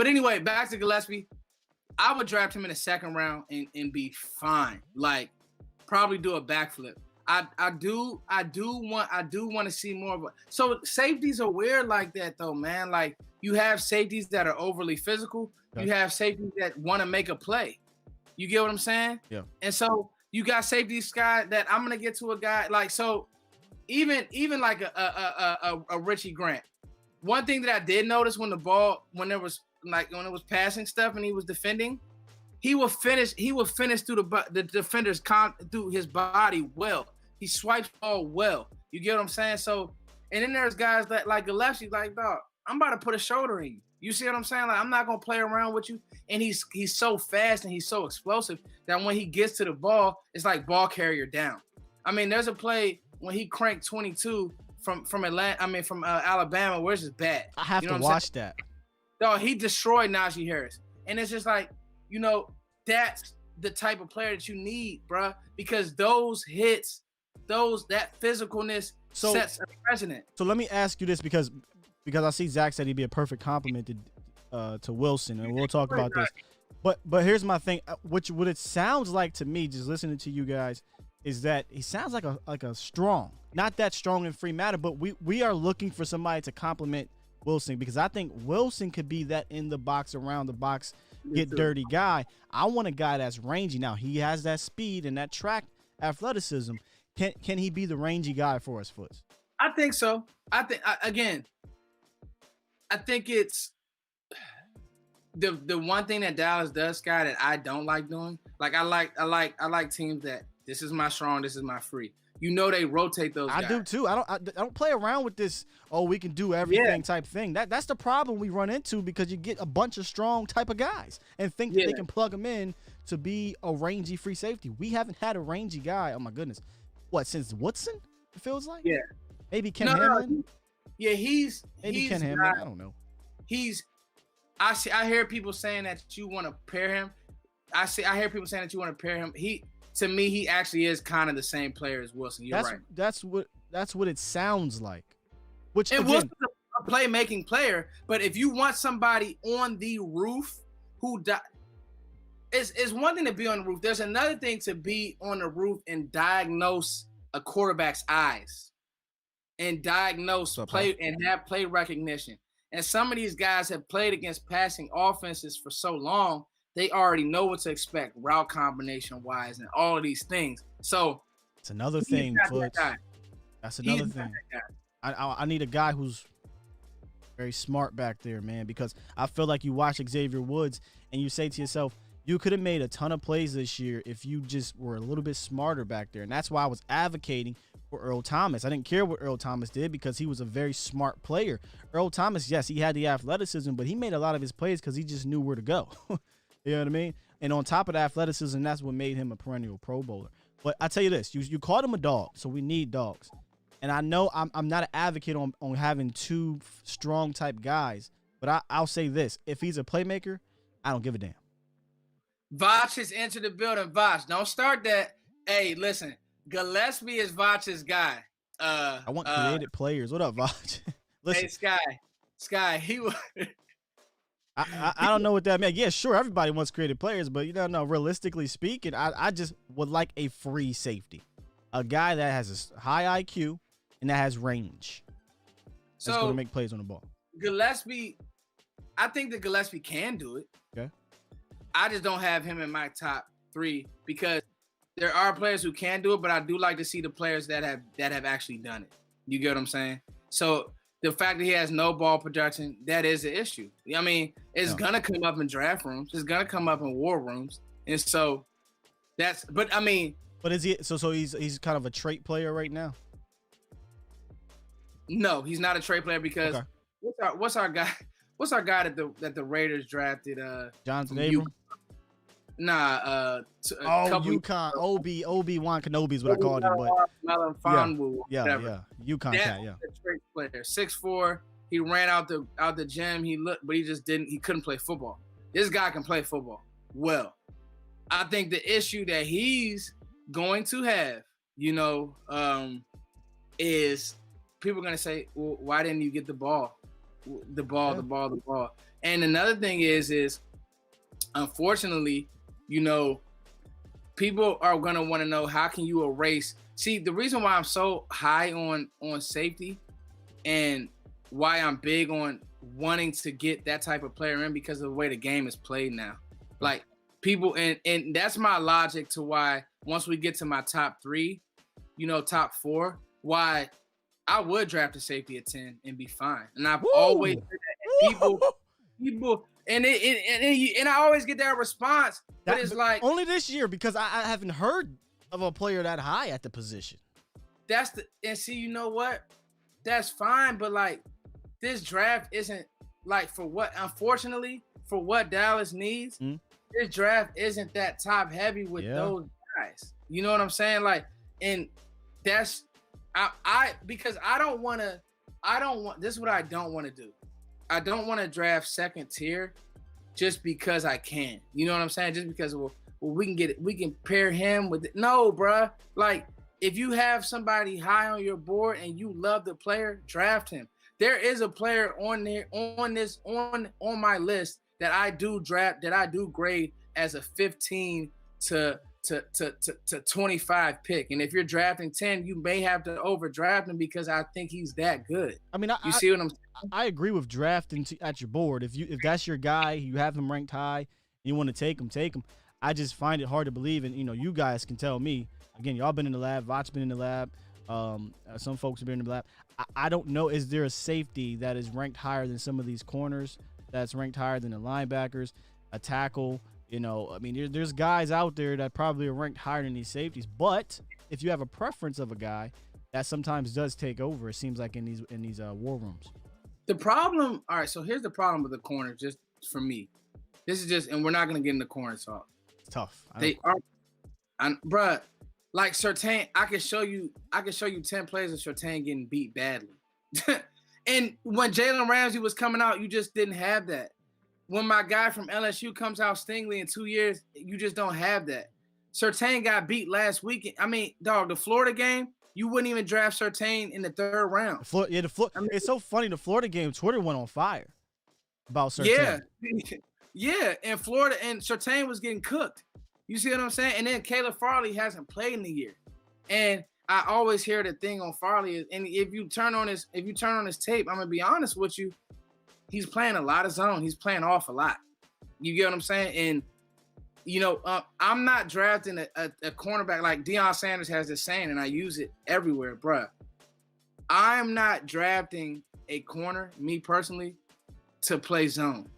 anyway, back to Gillespie. I would draft him in the second round and be fine. Like, probably do a backflip. I do want to see more of it. So safeties are weird like that though, man. Like, you have safeties that are overly physical. Okay. You have safeties that want to make a play. You get what I'm saying? Yeah. And so you got safeties, Sky, that I'm gonna get to a guy like, so even like a Richie Grant. One thing that I did notice when it was passing stuff and he was defending, he will finish through the defender's through his body well. He swipes ball well. You get what I'm saying? So, and then there's guys that like Gillespie, like, dog, I'm about to put a shoulder in you. You see what I'm saying? Like, I'm not gonna play around with you. And he's so fast and he's so explosive that when he gets to the ball, it's like ball carrier down. I mean, there's a play when he cranked 22 from Alabama, where it's just bad. I have to watch that. Dog, he destroyed Najee Harris. And it's just like, you know, that's the type of player that you need, bruh, because those hits, that physicalness sets a precedent. So let me ask you this, because I see Zach said he'd be a perfect complement to Wilson, and we'll talk about this. But here's my thing. What it sounds like to me, just listening to you guys, is that he sounds like a strong, not that strong in free matter, but we are looking for somebody to complement Wilson, because I think Wilson could be that in the box, around the box, get dirty guy. I want a guy that's rangy. Now, he has that speed and that track athleticism. Can he be the rangy guy for us, Foots? I think so. I think it's the one thing that Dallas does, Scott, that I don't like doing. Like, I like teams that This is my strong. This is my free. You know they rotate those guys. I do too. I don't play around with this. Oh, we can do everything type thing. That's the problem we run into because you get a bunch of strong type of guys and think that they can plug them in to be a rangy free safety. We haven't had a rangy guy. Oh my goodness, what since Woodson? It feels like. Yeah. Maybe Ken Hamlin. Yeah, he's Ken Hamlin. I don't know. I hear people saying that you want to pair him. I hear people saying that you want to pair him. To me, he actually is kind of the same player as Wilson. You're right. That's what it sounds like. Which and again, Wilson's a playmaking player, but if you want somebody on the roof who it's one thing to be on the roof. There's another thing to be on the roof and diagnose a quarterback's eyes and diagnose play and have play recognition. And some of these guys have played against passing offenses for so long. They already know what to expect route combination wise and all of these things. So it's another thing. That's another thing. I need a guy who's very smart back there, man, because I feel like you watch Xavier Woods and you say to yourself, you could have made a ton of plays this year if you just were a little bit smarter back there. And that's why I was advocating for Earl Thomas. I didn't care what Earl Thomas did because he was a very smart player. Earl Thomas, yes, he had the athleticism, but he made a lot of his plays because he just knew where to go. You know what I mean? And on top of the athleticism, that's what made him a perennial Pro Bowler. But I tell you this, you called him a dog, so we need dogs. And I know I'm not an advocate on having two strong type guys, but I'll say this. If he's a playmaker, I don't give a damn. Vach has entered the building. Vach, don't start that. Hey, listen, Gillespie is Vach's guy. I want creative players. What up, Vach? Listen. Hey, Sky, he was... I don't know what that meant. Yeah, sure, everybody wants creative players, but no, realistically speaking, I just would like a free safety. A guy that has a high IQ and that has range. That's going to make plays on the ball. Gillespie, I think that Gillespie can do it. Okay. I just don't have him in my top 3 because there are players who can do it, but I do like to see the players that have actually done it. You get what I'm saying? So the fact that he has no ball production, that is an issue. I mean, it's gonna come up in draft rooms. It's gonna come up in war rooms, and so that's. But I mean, but is he? So he's kind of a trait player right now. No, he's not a trait player because what's our guy? What's our guy that the Raiders drafted? Jonathan Abram. UConn. Obi-Wan Kenobi is what I called him, but UConn cat, yeah. A trait player, 6'4". He ran out the gym. He couldn't play football. This guy can play football well. I think the issue that he's going to have, is people are going to say, well, why didn't you get the ball? The ball. And another thing is unfortunately, people are going to want to know, how can you erase? See, the reason why I'm so high on safety and why I'm big on wanting to get that type of player in, because of the way the game is played now. Like people, and that's my logic to why once we get to my top 3, top 4, why I would draft a safety at 10 and be fine. And I've always said that. People, and I always get that response. But it's like only this year because I haven't heard of a player that high at the position. And see, you know what? That's fine, but like this draft isn't like unfortunately for what Dallas needs. This draft isn't that top heavy with those guys. You know what I'm saying? Like, and that's because this is what I don't want to do. I don't want to draft second tier just because I can. You know what I'm saying? Just because we can pair him with no, bruh. Like if you have somebody high on your board and you love the player, draft him. There is a player on there on my list that I do draft, that I do grade as a 15 to 25 pick. And if you're drafting 10, you may have to overdraft him because I think he's that good. I mean, you see what I'm saying? I agree with drafting at your board. If that's your guy, you have him ranked high, and you want to take him. I just find it hard to believe, and you guys can tell me. Again, y'all been in the lab, Vot's been in the lab. Some folks have been in the lab. I don't know. Is there a safety that is ranked higher than some of these corners? That's ranked higher than the linebackers, a tackle You know, I mean, there's guys out there that probably are ranked higher than these safeties. But if you have a preference of a guy, that sometimes does take over. It seems like in these war rooms. The problem. All right, so here's the problem with the corner. Just for me, this is just, and we're not gonna get into corner talk. It's tough. They are, bruh. Like Surtain, I can show you 10 plays of Surtain getting beat badly. And when Jalen Ramsey was coming out, you just didn't have that. When my guy from LSU comes out Stingley in 2 years, you just don't have that. Surtain got beat last week. I mean, dog, the Florida game, you wouldn't even draft Surtain in the 3rd round. It's so funny. The Florida game, Twitter went on fire about Surtain. Yeah, and Florida and Surtain was getting cooked. You see what I'm saying? And then Caleb Farley hasn't played in a year. And I always hear the thing on Farley, and if you turn on his tape, I'm gonna be honest with you, he's playing a lot of zone. He's playing off a lot. You get what I'm saying? And you know, I'm not drafting a cornerback like Deion Sanders has this saying, and I use it everywhere, bruh. I'm not drafting a corner, me personally, to play zone.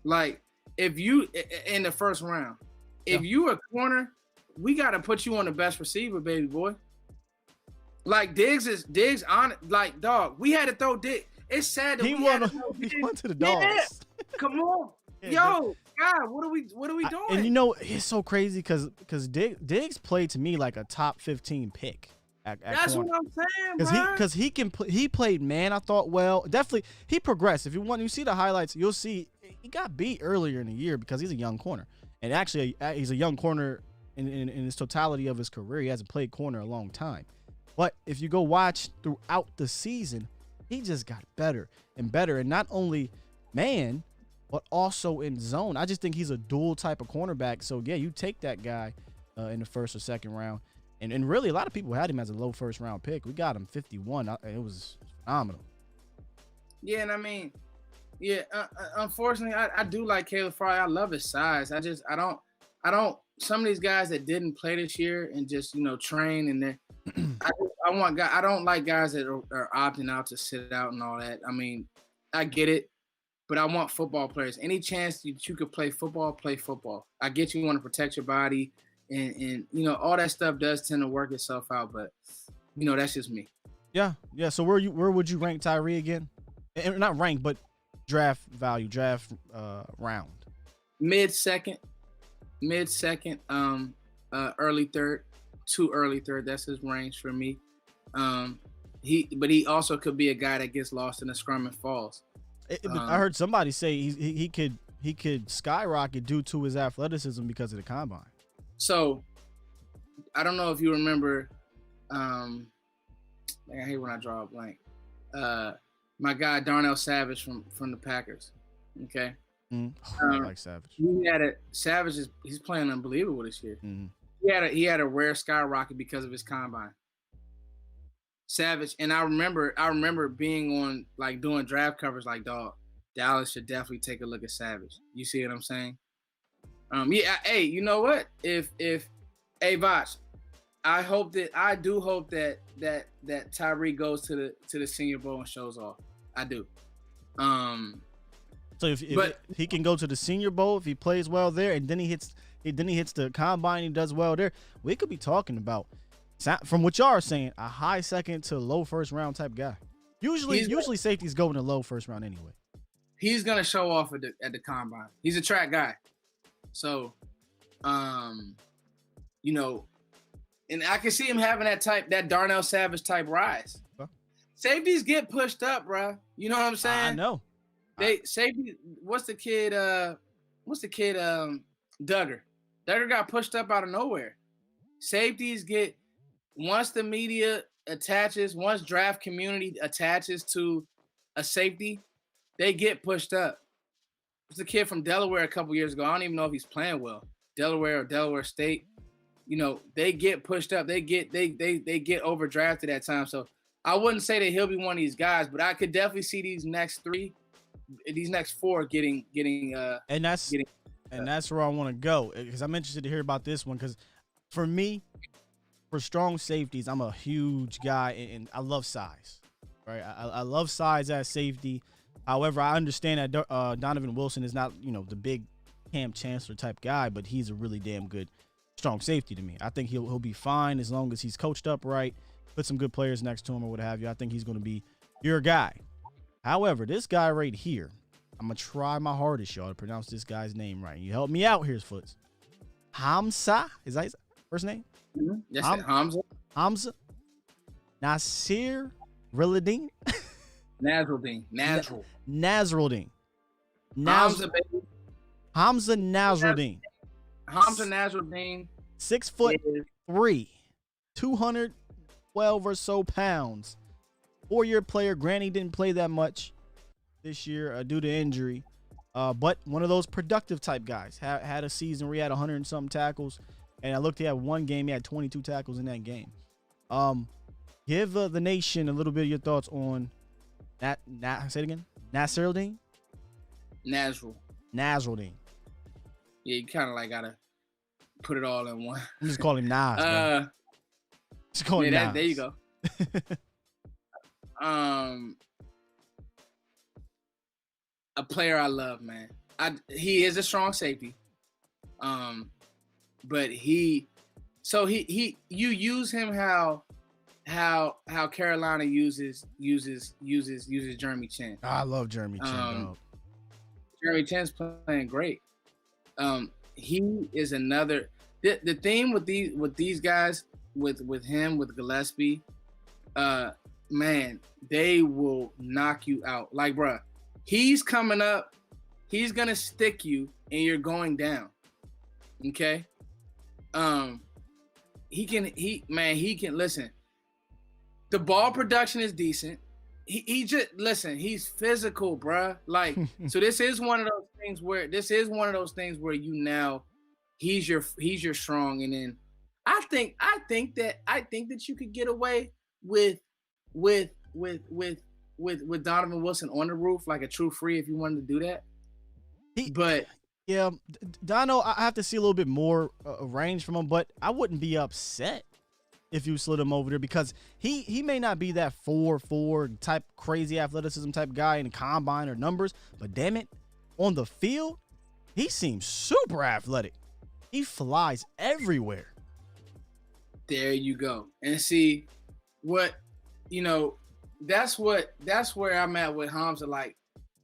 Like if you in the 1st round, if you a corner, we gotta put you on the best receiver, baby boy. Like Diggs on, like, dog. We had to throw Diggs. It's sad that he went to the dogs. Yeah. Come on, yo, God, what are we doing? And you know, it's so crazy because Diggs played to me like a top 15 pick. That's corner. What I'm saying, because he played man. I thought, well, definitely he progressed. If you see the highlights, you'll see he got beat earlier in the year because he's a young corner, and actually he's a young corner in his totality of his career. He hasn't played corner a long time. But if you go watch throughout the season, he just got better and better. And not only man, but also in zone. I just think he's a dual type of cornerback. So, yeah, you take that guy in the 1st or 2nd round. And really, a lot of people had him as a low 1st round pick. We got him 51. It was phenomenal. Yeah, and I mean, unfortunately, I do like Caleb Farley. I love his size. I don't. Some of these guys that didn't play this year and just, you know, train and they're I don't like guys that are opting out to sit out and all that. I mean, I get it, but I want football players. Any chance that you could play football, play football. I get you want to protect your body, and you know, all that stuff does tend to work itself out, but you know, that's just me. Yeah. So where would you rank Tyree again? And not rank, but draft value, round. Mid-second, early 3rd. Too early 3rd. That's his range for me. He also could be a guy that gets lost in the scrum and falls. I heard somebody say he could skyrocket due to his athleticism because of the combine. So I don't know if you remember. I hate when I draw a blank. My guy Darnell Savage from the Packers. Okay. I like Savage. Savage he's playing unbelievable this year. Mm-hmm. He had a rare skyrocket because of his combine. Savage, and I remember being on, like, doing draft coverage, like, dog, Dallas should definitely take a look at Savage. You see what I'm saying? Hey, you know what? If Vach, I do hope that Tyree goes to the Senior Bowl and shows off. I do. So if he can go to the Senior Bowl, if he plays well there, and then he hits the combine, he does well there, we could be talking about, from what y'all are saying, a high 2nd to low 1st round type guy. Usually safeties go in the low 1st round anyway. He's gonna show off at the combine. He's a track guy, so you know, and I can see him having that Darnell Savage type rise. Huh? Safeties get pushed up, bro. You know what I'm saying? I know. Safety. What's the kid? Duggar. Duggar got pushed up out of nowhere. Safeties get, once the media attaches, once draft community attaches to a safety, they get pushed up. There's a kid from Delaware a couple years ago. I don't even know if he's playing well. Delaware or Delaware State. You know, they get pushed up. They get overdrafted at times. So I wouldn't say that he'll be one of these guys, but I could definitely see these next 4 getting and that's where I want to go, because I'm interested to hear about this one, because for me, for strong safeties, I'm a huge guy and I love size, right? I love size as safety. However, I understand that Donovan Wilson is not, you know, the big Cam Chancellor type guy, but he's a really damn good strong safety to me. I think he'll be fine as long as he's coached up right, put some good players next to him or what have you. I think he's going to be your guy. However, this guy right here, I'm going to try my hardest, y'all, to pronounce this guy's name right. You help me out here, Foots. Hamza, is that his first name? Mm-hmm. Yes, Hamza. Hamza. Nazirildeen. Nazirildeen. Nazirildeen. Hamza, baby. Hamza Nazirildeen. Hamza Nazirildeen. 6'3", 212 or so pounds. 4-year player. Granny didn't play that much this year due to injury. But one of those productive type guys. Had a season where he had 100 and something tackles. And I looked at one game, he had 22 tackles in that game. Give the nation a little bit of your thoughts on that. Say it again. Nazirildeen? Nazirildeen. Yeah, you kind of like gotta put it all in one. I'm just calling him Nas. Man. Just call him Nas. There you go. A player I love, man. He is a strong safety. But you use him how Carolina uses Jeremy Chin. I love Jeremy Chin, dog. Jeremy Chin's playing great. He is another. The theme with these guys, with him, with Gillespie, man, they will knock you out. Like, bruh, he's coming up, he's gonna stick you, and you're going down. Okay. He can listen. The ball production is decent. He just listen. He's physical, bruh. Like, so this is one of those things where he's your strong, and then I think that you could get away with Donovan Wilson on the roof like a true free if you wanted to do that. Yeah, Dono, I have to see a little bit more range from him, but I wouldn't be upset if you slid him over there because he may not be that 4'4" type crazy athleticism type guy in the combine or numbers, but damn it, on the field, he seems super athletic. He flies everywhere. There you go. And see what, that's where I'm at with Hamza. Like,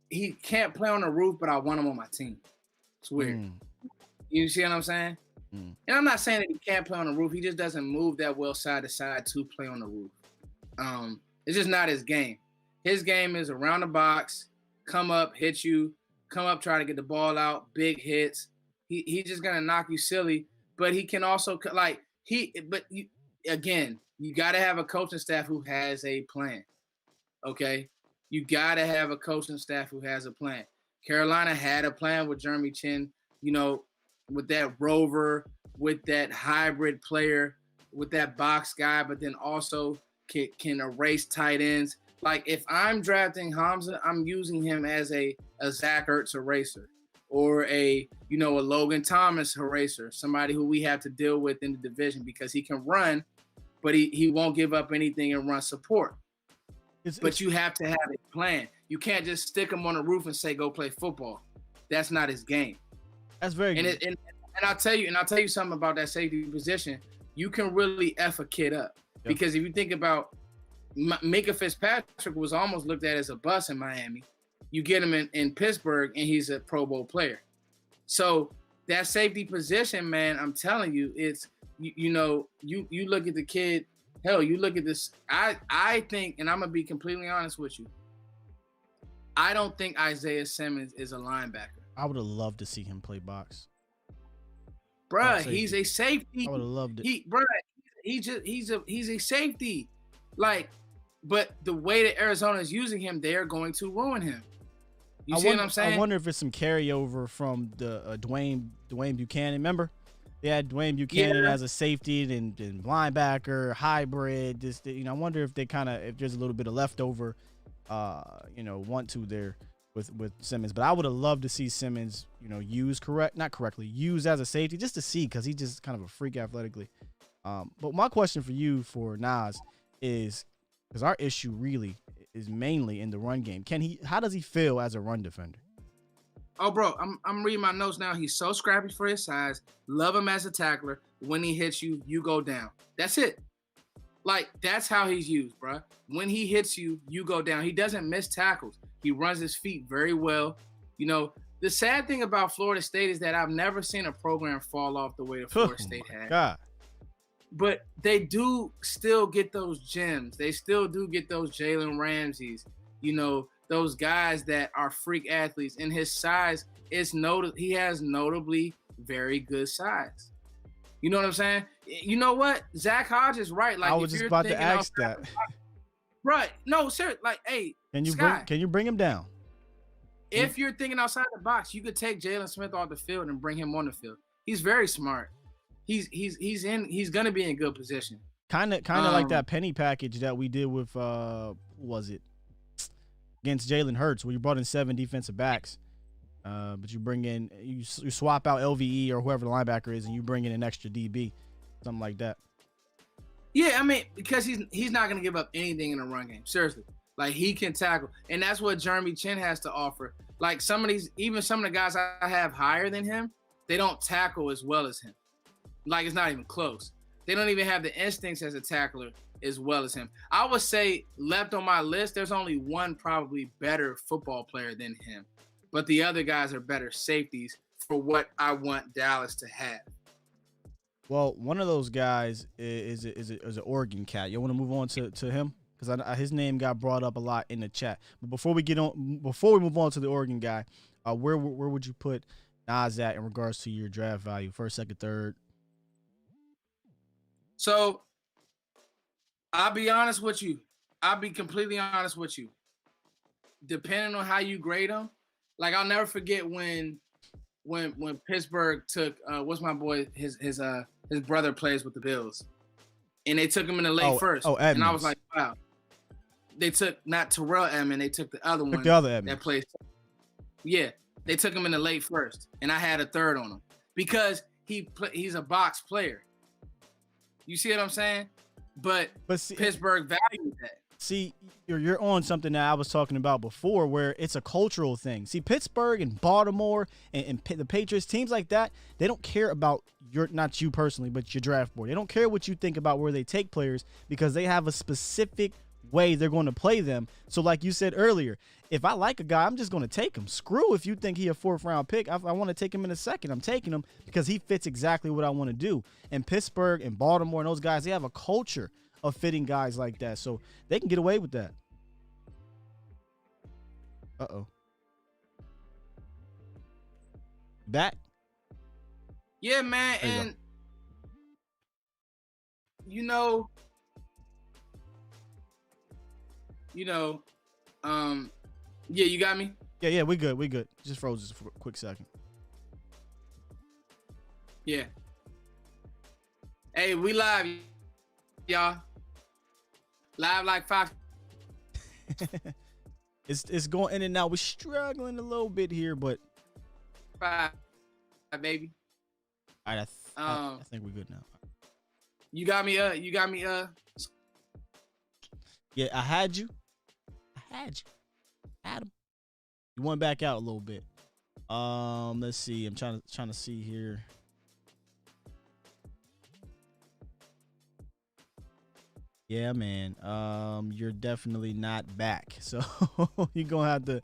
he can't play on the roof, but I want him on my team. It's weird. You see what I'm saying? And I'm not saying that he can't play on the roof. He just doesn't move that well side to side to play on the roof. It's just not his game. His game is around the box, come up, hit you, come up, try to get the ball out, big hits. He's just gonna knock you silly. But he can also you got to have a coaching staff who has a plan. Okay, you got to have a coaching staff who has a plan. Carolina had a plan with Jeremy Chin, with that rover, with that hybrid player, with that box guy, but then also can erase tight ends. Like, if I'm drafting Hamza, I'm using him as a Zach Ertz eraser or a Logan Thomas eraser, somebody who we have to deal with in the division because he can run, but he won't give up anything and run support. But you have to have a plan. You can't just stick him on the roof and say, go play football. That's not his game. That's very good. And I'll tell you something about that safety position. You can really F a kid up. Yep. Because if you think about Minka Fitzpatrick was almost looked at as a bust in Miami. You get him in Pittsburgh and he's a Pro Bowl player. So that safety position, man, I'm telling you, it's you look at the kid. Hell, you look at this. I think, and I'm gonna be completely honest with you, I don't think Isaiah Simmons is a linebacker. I would have loved to see him play box. Bruh, he's a safety. I would have loved it. He's a safety. Like, but the way that Arizona is using him, they're going to ruin him. You see what I'm saying? I wonder if it's some carryover from the Dwayne Buchanan. Remember? They had Dwayne Buchanan as a safety and linebacker, hybrid. I wonder if if there's a little bit of leftover, want to there with Simmons. But I would have loved to see Simmons, used as a safety just to see, because he's just kind of a freak athletically. But my question for you, for Nas, is, because our issue really is mainly in the run game. How does he feel as a run defender? Oh, bro, I'm reading my notes now. He's so scrappy for his size. Love him as a tackler. When he hits you, you go down. That's it. Like, that's how he's used, bro. When he hits you, you go down. He doesn't miss tackles. He runs his feet very well. You know, the sad thing about Florida State is that I've never seen a program fall off the way that Florida State had. God. But they do still get those gems. They still do get those Jalen Ramseys, you know, those guys that are freak athletes. And his size is he has notably very good size. You know what I'm saying? You know what? Zach Hodge is right. Like, I was just about to ask that. Right. No, sir. Like, hey, can you bring him down? If you're thinking outside the box, you could take Jalen Smith off the field and bring him on the field. He's very smart. He's gonna be in good position. Kind of like that penny package that we did with who was it? Against Jalen Hurts, where you brought in 7 defensive backs. But you bring in, you swap out LVE or whoever the linebacker is, and you bring in an extra DB, something like that. Yeah, I mean, because he's not going to give up anything in a run game. Seriously. Like, he can tackle. And that's what Jeremy Chin has to offer. Like, some of the guys I have higher than him, they don't tackle as well as him. Like, it's not even close. They don't even have the instincts as a tackler as well as him. I would say, left on my list, there's only one probably better football player than him. But the other guys are better safeties for what I want Dallas to have. Well, one of those guys is an Oregon cat. You want to move on to him? Because his name got brought up a lot in the chat. But before we move on to the Oregon guy, where would you put Nas at in regards to your draft value? First, second, third? So, I'll be honest with you. I'll be completely honest with you. Depending on how you grade him, like, I'll never forget when Pittsburgh took what's my boy, his brother plays with the Bills, and they took him in the late first. Oh, Edmonds. And I was like, wow. They took not Terrell Edmonds, they took the other one. The other Edmonds. That plays. Yeah, they took him in the late first, and I had a third on him because he's a box player. You see what I'm saying? But see, Pittsburgh valued that. See, you're on something that I was talking about before, where it's a cultural thing. See, Pittsburgh and Baltimore and the Patriots, teams like that, they don't care about not you personally, but your draft board. They don't care what you think about where they take players because they have a specific way they're going to play them. So like you said earlier, if I like a guy, I'm just going to take him. Screw if you think he a 4th round pick. I want to take him in a second. I'm taking him because he fits exactly what I want to do. And Pittsburgh and Baltimore and those guys, they have a culture of fitting guys like that, so they can get away with that. Back? Yeah, man, and you know, yeah, you got me? Yeah, we good. Just froze just for a quick second. Yeah. Hey, we live, y'all. Live like 5. It's going in and out. We're struggling a little bit here, but 5, baby. All right, I think we're good now. You got me. Yeah, I had you. Had him. You went back out a little bit. Let's see. I'm trying to see here. Yeah, man. You're definitely not back. So you're going to have to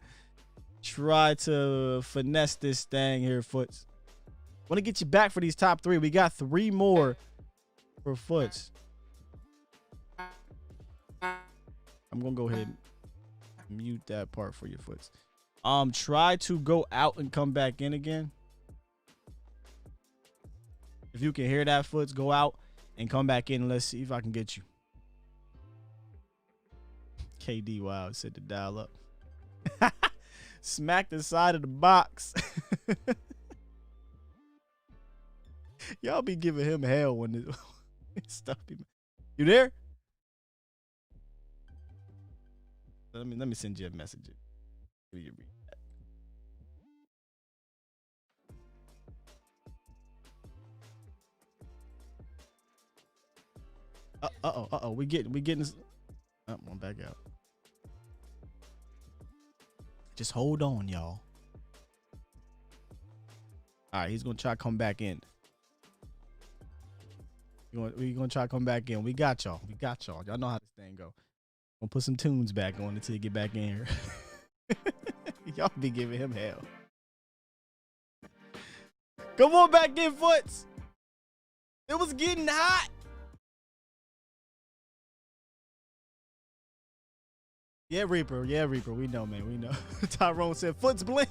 try to finesse this thing here, Foots. Want to get you back for these top 3. We got 3 more for Foots. I'm going to go ahead and mute that part for your Foots. Try to go out and come back in again. If you can hear that, Foots, go out and come back in. Let's see if I can get you. KD, wow, said to dial up. Smack the side of the box. Y'all be giving him hell when this stuff be. You there? Let me send you a message. Uh-oh. We getting this. Oh, I'm back out. Just hold on, y'all. All right, he's gonna try to come back in. We're gonna try to come back in. We got y'all. Y'all know how this thing go. Gonna put some tunes back on until you get back in here. Y'all be giving him hell. Come on back in, Foots. It was getting hot. Yeah, Reaper. We know, man. We know. Tyrone said, Foots blink.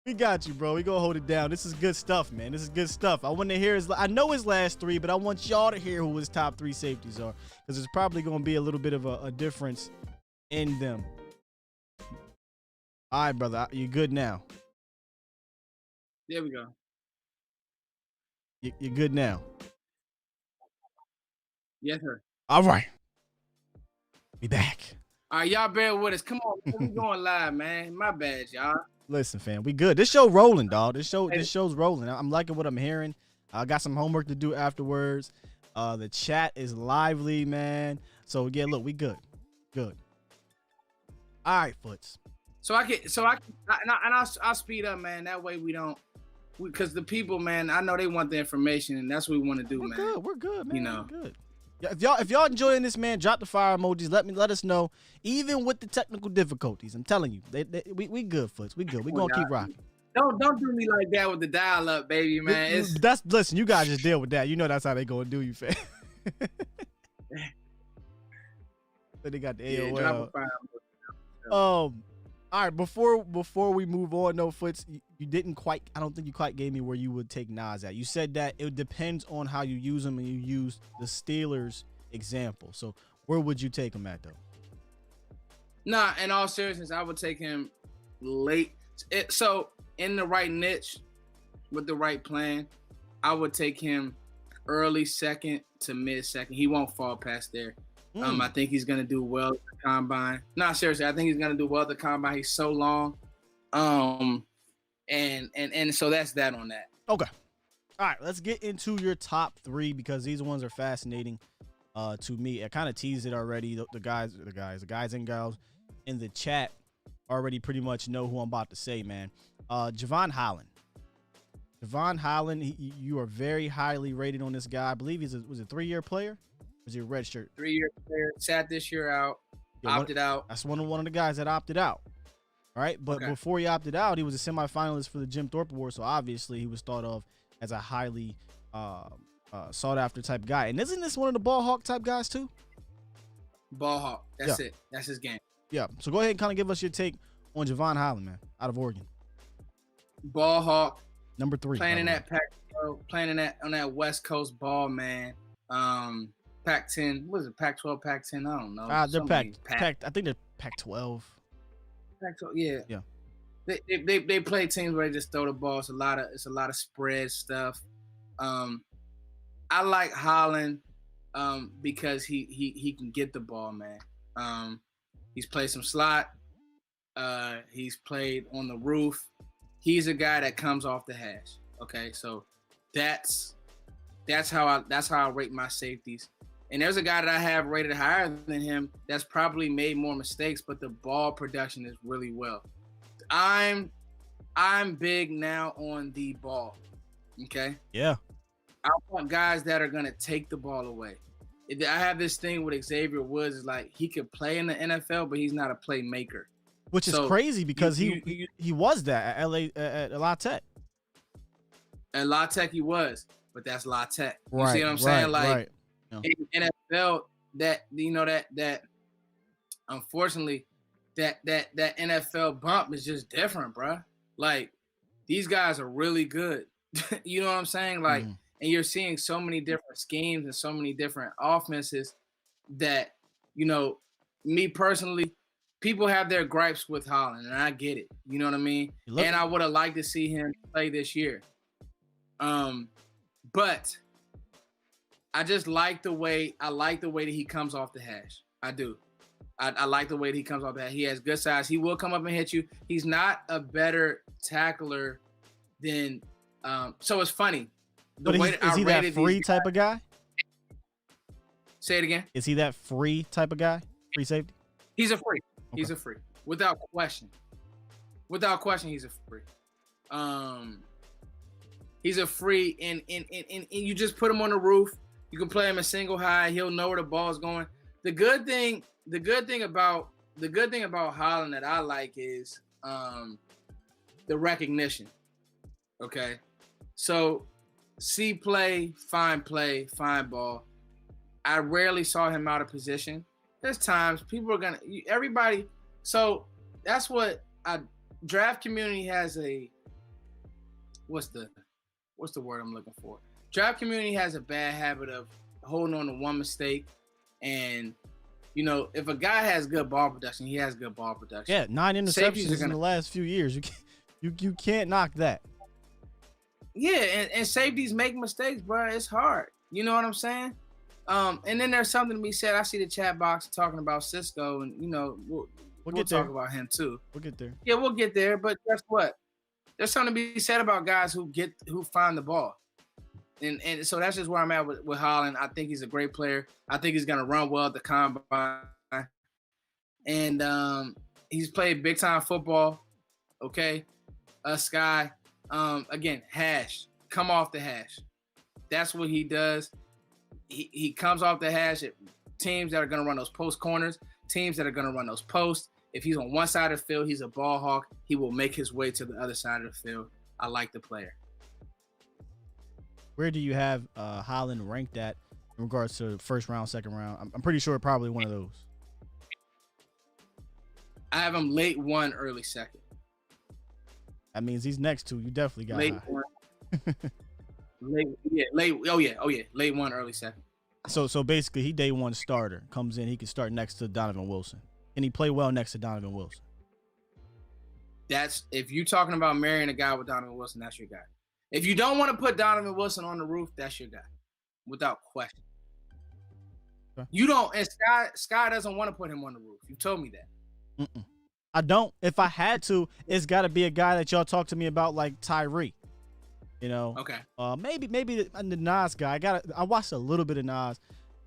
We got you, bro. We gonna hold it down. This is good stuff, man. This is good stuff. I want to hear I know his last three, but I want y'all to hear who his top three safeties are, because there's probably gonna be a little bit of a difference in them. All right, brother. You good now? There we go. You're good now. Yes, sir. All right. We back. All right, y'all bear with us. Come on, we going live, man. My bad, y'all. Listen, fam, we good. This show rolling, dog. This show's rolling. I'm liking what I'm hearing. I got some homework to do afterwards. The chat is lively, man. So yeah, look, we good. Good. All right, Foots. I'll speed up, man. That way we don't, because the people, man, I know they want the information, and that's what we want to do, man. We're good, man. You know, we're good. Yeah, if y'all enjoying this, man, drop the fire emojis. Let us know, even with the technical difficulties. I'm telling you, we good, Foots. We good. We gonna keep rocking. Don't do me like that with the dial up, baby, man. Listen. You guys just deal with that. You know that's how they gonna do you, fam. So they got the AOL. Drop a fire emoji. All right. Before we move on, no, Foots, you didn't quite. I don't think you quite gave me where you would take Nas at. You said that it depends on how you use him, and you used the Steelers example. So where would you take him at, though? Nah, in all seriousness, I would take him late. So in the right niche, with the right plan, I would take him early second to mid second. He won't fall past there. I think he's gonna do well at the combine. No, seriously, I think he's gonna do well at the combine. He's so long. And so that's that on that. Okay. All right, let's get into your top three, because these ones are fascinating to me. I kind of teased it already. The guys and gals in the chat already pretty much know who I'm about to say, man. Javon Holland. Javon Holland, you are very highly rated on this guy. I believe was a 3-year player. Was he a red shirt? 3-year player, sat this year out, opted out. That's one of the guys that opted out. All right, but before he opted out, he was a semifinalist for the Jim Thorpe Award, so obviously he was thought of as a highly sought-after type guy. And isn't this one of the ball hawk type guys too? Ball hawk, that's it. That's his game. Yeah, so go ahead and kind of give us your take on Javon Holland, man, out of Oregon. Ball hawk. Number 3. Playing in that on that West Coast ball, man. Pac-10, what is it? Pac-12, Pac-10? I don't know. They're Pac. I think they're Pac-12. Pac-12, yeah. They play teams where they just throw the ball. It's a lot of spread stuff. I like Holland because he can get the ball, man. He's played some slot. He's played on the roof. He's a guy that comes off the hash. Okay, so that's how I rate my safeties. And there's a guy that I have rated higher than him that's probably made more mistakes, but the ball production is really well. I'm big now on the ball. Okay? Yeah. I want guys that are gonna take the ball away. I have this thing with Xavier Woods, is like he could play in the NFL, but he's not a playmaker. Which is crazy, because he was that at La Tech. At La Tech he was, but that's La Tech. You right, see what I'm saying? Like right. in NFL, that unfortunately that NFL bump is just different, bro. Like these guys are really good. You know what I'm saying? Like, and you're seeing so many different schemes and so many different offenses that, you know, me personally, people have their gripes with Holland, and I get it. You know what I mean? And I would have liked to see him play this year. But I just like the way that he comes off the hash. I do. I like the way that he comes off the hash. He has good size. He will come up and hit you. He's not a better tackler than so it's funny. Is he that free type of guy? Say it again. Is he that free type of guy? Free safety? He's a free. Okay. He's a free. Without question. Without question, he's a free. He's a free, and you just put him on the roof. You can play him a single high. He'll know where the ball's going. The good thing about Holland that I like is the recognition. Okay, so see play, fine ball. I rarely saw him out of position. There's times people are everybody. So that's what draft community has a. What's the word I'm looking for? Draft community has a bad habit of holding on to one mistake, and if a guy has good ball production, he has good ball production. Yeah, 9 interceptions in the last few years. You can't knock that. Yeah, and safeties make mistakes, bro. It's hard. You know what I'm saying? And then there's something to be said. I see the chat box talking about Cisco, and we'll talk about him too. We'll get there. Yeah, we'll get there. But guess what? There's something to be said about guys who find the ball. And so that's just where I'm at with Holland. I think he's a great player. I think he's gonna run well at the combine. And he's played big time football. Okay. Sky. Again, hash. Come off the hash. That's what he does. He comes off the hash at teams that are gonna run those post corners, teams that are gonna run those posts. If he's on one side of the field, he's a ball hawk. He will make his way to the other side of the field. I like the player. Where do you have Holland ranked at in regards to first round, second round? I'm pretty sure probably one of those. I have him late 1, early 2nd. That means he's next to you. Definitely got late high. 1. Late 1, early 2nd. So basically, he day 1 starter. Comes in, he can start next to Donovan Wilson. And he play well next to Donovan Wilson. That's if you're talking about marrying a guy with Donovan Wilson, that's your guy. If you don't want to put Donovan Wilson on the roof, that's your guy, without question. Okay. You don't, and Sky doesn't want to put him on the roof. You told me that. Mm-mm. I don't. If I had to, it's got to be a guy that y'all talk to me about, like Tyree. Okay. Maybe the Nas guy. I watched a little bit of Nas.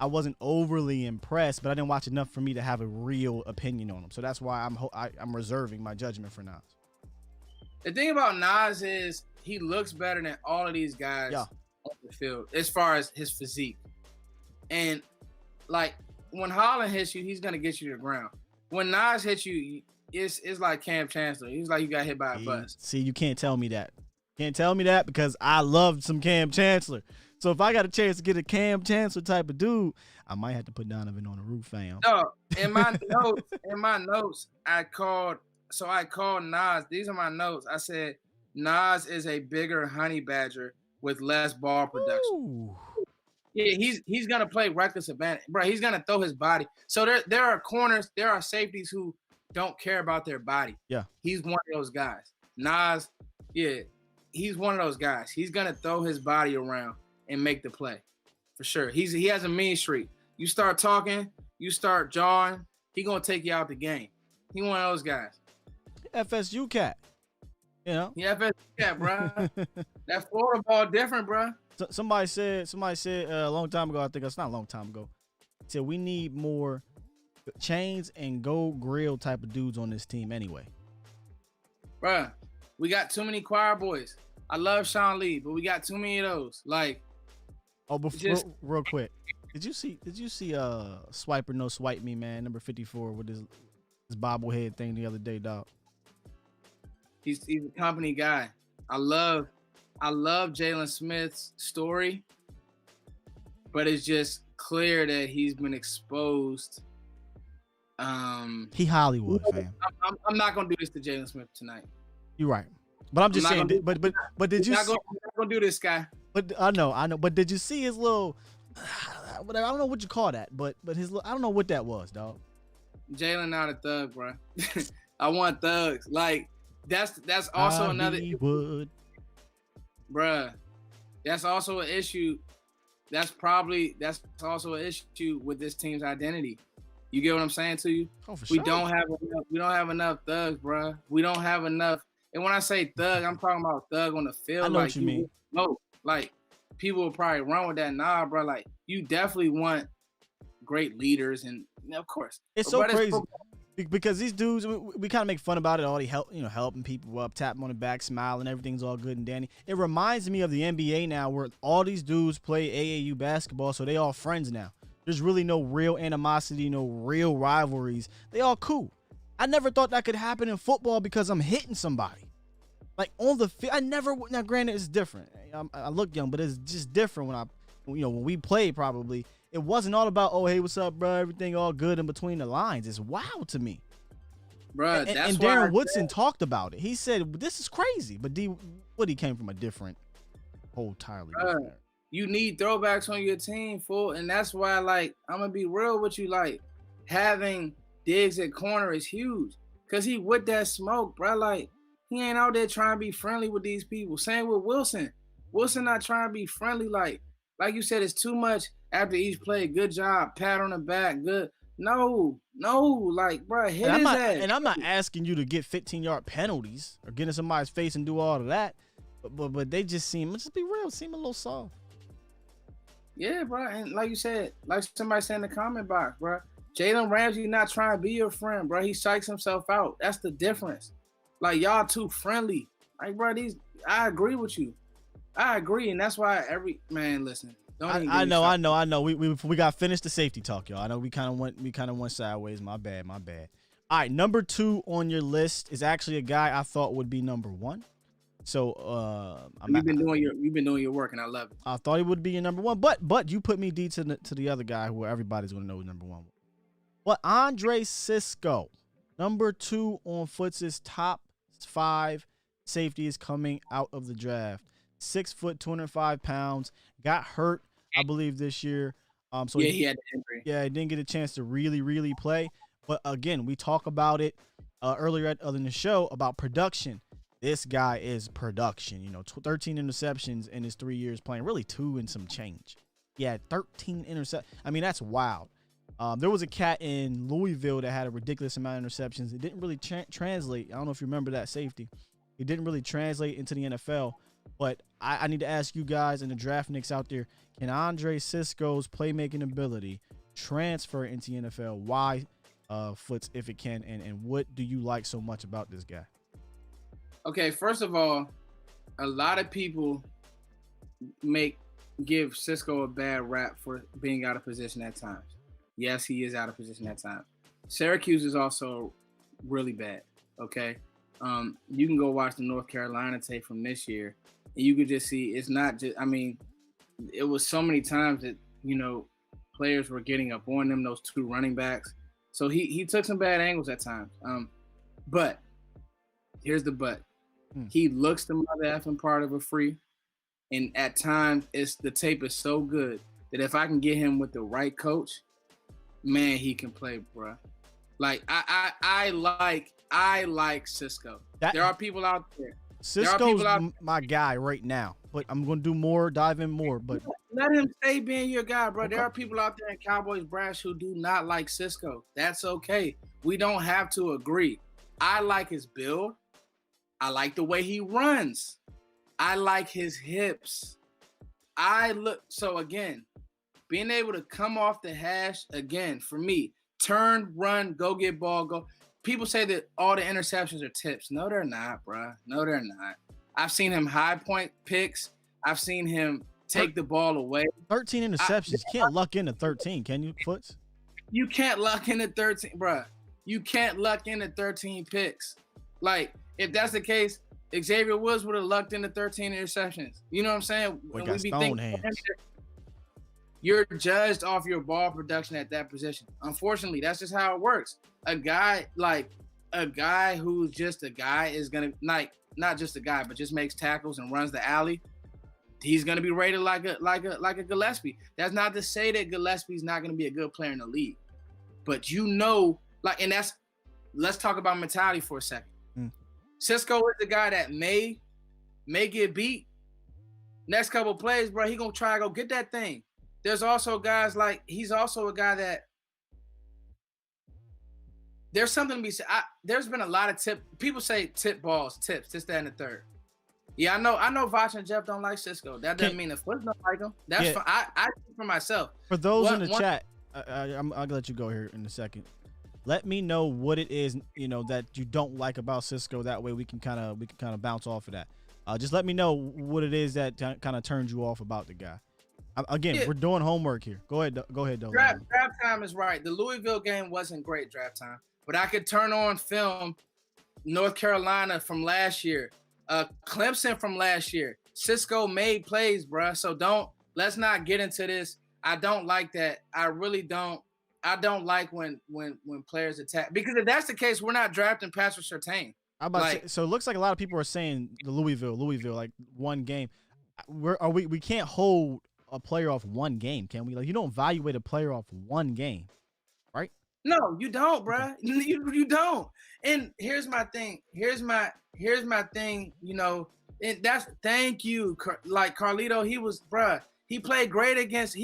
I wasn't overly impressed, but I didn't watch enough for me to have a real opinion on him. So that's why I'm reserving my judgment for Nas. The thing about Nas is he looks better than all of these guys on the field as far as his physique. And like when Holland hits you, he's gonna get you to the ground. When Nas hits you, it's like Cam Chancellor. He's like you got hit by a bus. See, you can't tell me that. Can't tell me that because I loved some Cam Chancellor. So if I got a chance to get a Cam Chancellor type of dude, I might have to put Donovan on the roof, fam. No, in my notes, I called Nas. These are my notes. I said Nas is a bigger honey badger with less ball production. Ooh. Yeah, he's gonna play reckless advantage, bro. He's gonna throw his body. So there are corners, there are safeties who don't care about their body. Yeah, he's one of those guys. Nas, yeah, he's one of those guys. He's gonna throw his body around and make the play, for sure. He has a mean streak. You start talking, you start jawing, he gonna take you out the game. He one of those guys. FSU cat, Yeah, FSU cat, bro. That Florida ball different, bro. Somebody said a long time ago. I think it's not a long time ago. Said we need more chains and gold grill type of dudes on this team anyway. Bruh, we got too many choir boys. I love Sean Lee, but we got too many of those. Like, real quick, did you see Swiper No Swipe Me, man, number 54 with his bobblehead thing the other day, dog? He's a company guy. I love Jalen Smith's story, but it's just clear that he's been exposed. He Hollywood, fam. I'm not gonna do this to Jalen Smith tonight. You're right, but I'm just saying. But did you? I'm not gonna do this, guy. But I know. But did you see his little? I don't know what you call that, but his I don't know what that was, dog. Jalen not a thug, bro. I want thugs. Like that's also another. Hollywood. Bruh, that's also an issue. That's also an issue with this team's identity. You get what I'm saying to you? Oh, for we sure. don't have enough thugs, bruh. We don't have enough. And when I say thug, I'm talking about thug on the field. I know what you mean. No, like people will probably run with that. Nah, bro. Like you definitely want great leaders, and of course, it's so crazy because these dudes, we kind of make fun about it. All they helping people up, tap them on the back, smile, and everything's all good and dandy. It reminds me of the NBA now, where all these dudes play AAU basketball, so they all friends now. There's really no real animosity, no real rivalries. They all cool. I never thought that could happen in football because I'm hitting somebody. Like on the field, now granted it's different. I look young, but it's just different when we played probably. It wasn't all about, oh, hey, what's up, bro? Everything all good in between the lines. It's wild to me. Bro, and Darren Woodson talked about it. He said, this is crazy. But he came from a different, whole entirely different. You need throwbacks on your team, fool. And that's why, like, I'm going to be real with you. Like, having Diggs at corner is huge. Because he with that smoke, bro. Like, he ain't out there trying to be friendly with these people. Same with Wilson. Wilson not trying to be friendly. Like you said, it's too much after each play. Good job. Pat on the back. Good. No. Like, bro, hit his ass. And I'm not asking you to get 15-yard penalties or get in somebody's face and do all of that. But they just seem, let's just be real, seem a little soft. Yeah, bro. And like you said, like somebody said in the comment box, bro, Jalen Ramsey not trying to be your friend, bro. He psychs himself out. That's the difference. Like, y'all too friendly. Like, bro, I agree with you. I agree, and that's why listen. I know. We got finished the safety talk, y'all. I know we kind of went sideways. My bad. All right, number 2 on your list is actually a guy I thought would be number 1. So you've been doing your work, and I love it. I thought he would be your number 1, but you put me D to the other guy who everybody's gonna know who number 1. But Andre Cisco, number 2 on Foots' top 5 safety is coming out of the draft. 6 foot, 205 pounds. Got hurt, I believe, this year. He had the injury. Yeah, he didn't get a chance to really, really play. But again, we talk about it earlier in the show about production. This guy is production. 13 interceptions in his 3 years playing. Really 2 and some change. Yeah, 13 interceptions. I mean, that's wild. There was a cat in Louisville that had a ridiculous amount of interceptions. It didn't really translate. I don't know if you remember that safety. It didn't really translate into the NFL. But I need to ask you guys and the draft nicks out there, can Andre Cisco's playmaking ability transfer into the NFL? Why, Foots, if it can, and what do you like so much about this guy? Okay, first of all, a lot of people give Cisco a bad rap for being out of position at times. Yes, he is out of position at times. Syracuse is also really bad, okay? You can go watch the North Carolina tape from this year, and you could just see it's not just, it was so many times that, players were getting up on them, those 2 running backs. So he took some bad angles at times. But here's the but. He looks the mother effing part of a free. And at times, the tape is so good that if I can get him with the right coach, man, he can play, bro. Like, I like Cisco. There are people out there. Cisco's my guy right now, but I'm going to do more, dive in more. But let him stay being your guy, bro. Okay. There are people out there in Cowboys brass who do not like Cisco. That's okay. We don't have to agree. I like his build. I like the way he runs. I like his hips. So again, being able to come off the hash, again, for me, turn, run, go get ball, go. People say that all the interceptions are tips. No, they're not, bro. No, they're not. I've seen him high point picks. I've seen him take the ball away. 13 interceptions. You can't luck into 13, can you, Foots? You can't luck into 13, bro. You can't luck into 13 picks. Like, if that's the case, Xavier Woods would have lucked into 13 interceptions. You know what I'm saying? We got stone hands. You're judged off your ball production at that position. Unfortunately, that's just how it works. A guy who's just a guy is gonna not just a guy, but just makes tackles and runs the alley. He's gonna be rated like a Gillespie. That's not to say that Gillespie's not gonna be a good player in the league, but let's talk about mentality for a second. Cisco is the guy that may get beat. Next couple plays, bro, he gonna try to go get that thing. There's also guys he's also a guy that there's something to be said. There's been a lot of people say tip balls, tips, this, that, and the third. Yeah, I know Voch and Jeff don't like Cisco. That doesn't mean the Foots don't like him. That's fine. I speak for myself. For those in the chat, I'll let you go here in a second. let me know what it is, that you don't like about Cisco. That way we can kind of bounce off of that. Just let me know what it is that kind of turns you off about the guy. Again, we're doing homework here. Go ahead, though. Draft time is right. The Louisville game wasn't great draft time, but I could turn on film North Carolina from last year, Clemson from last year. Cisco made plays, bruh. So let's not get into this. I don't like that. I really don't. I don't like when players attack, because if that's the case, we're not drafting Patrick Surtain. So it looks like a lot of people are saying the Louisville, like one game. We can't hold a player off one game, can we? Like, you don't evaluate a player off one game, right? No, you don't, bruh. You don't. And here's my thing. Here's my thing. And thank you. Like Carlito, he played great against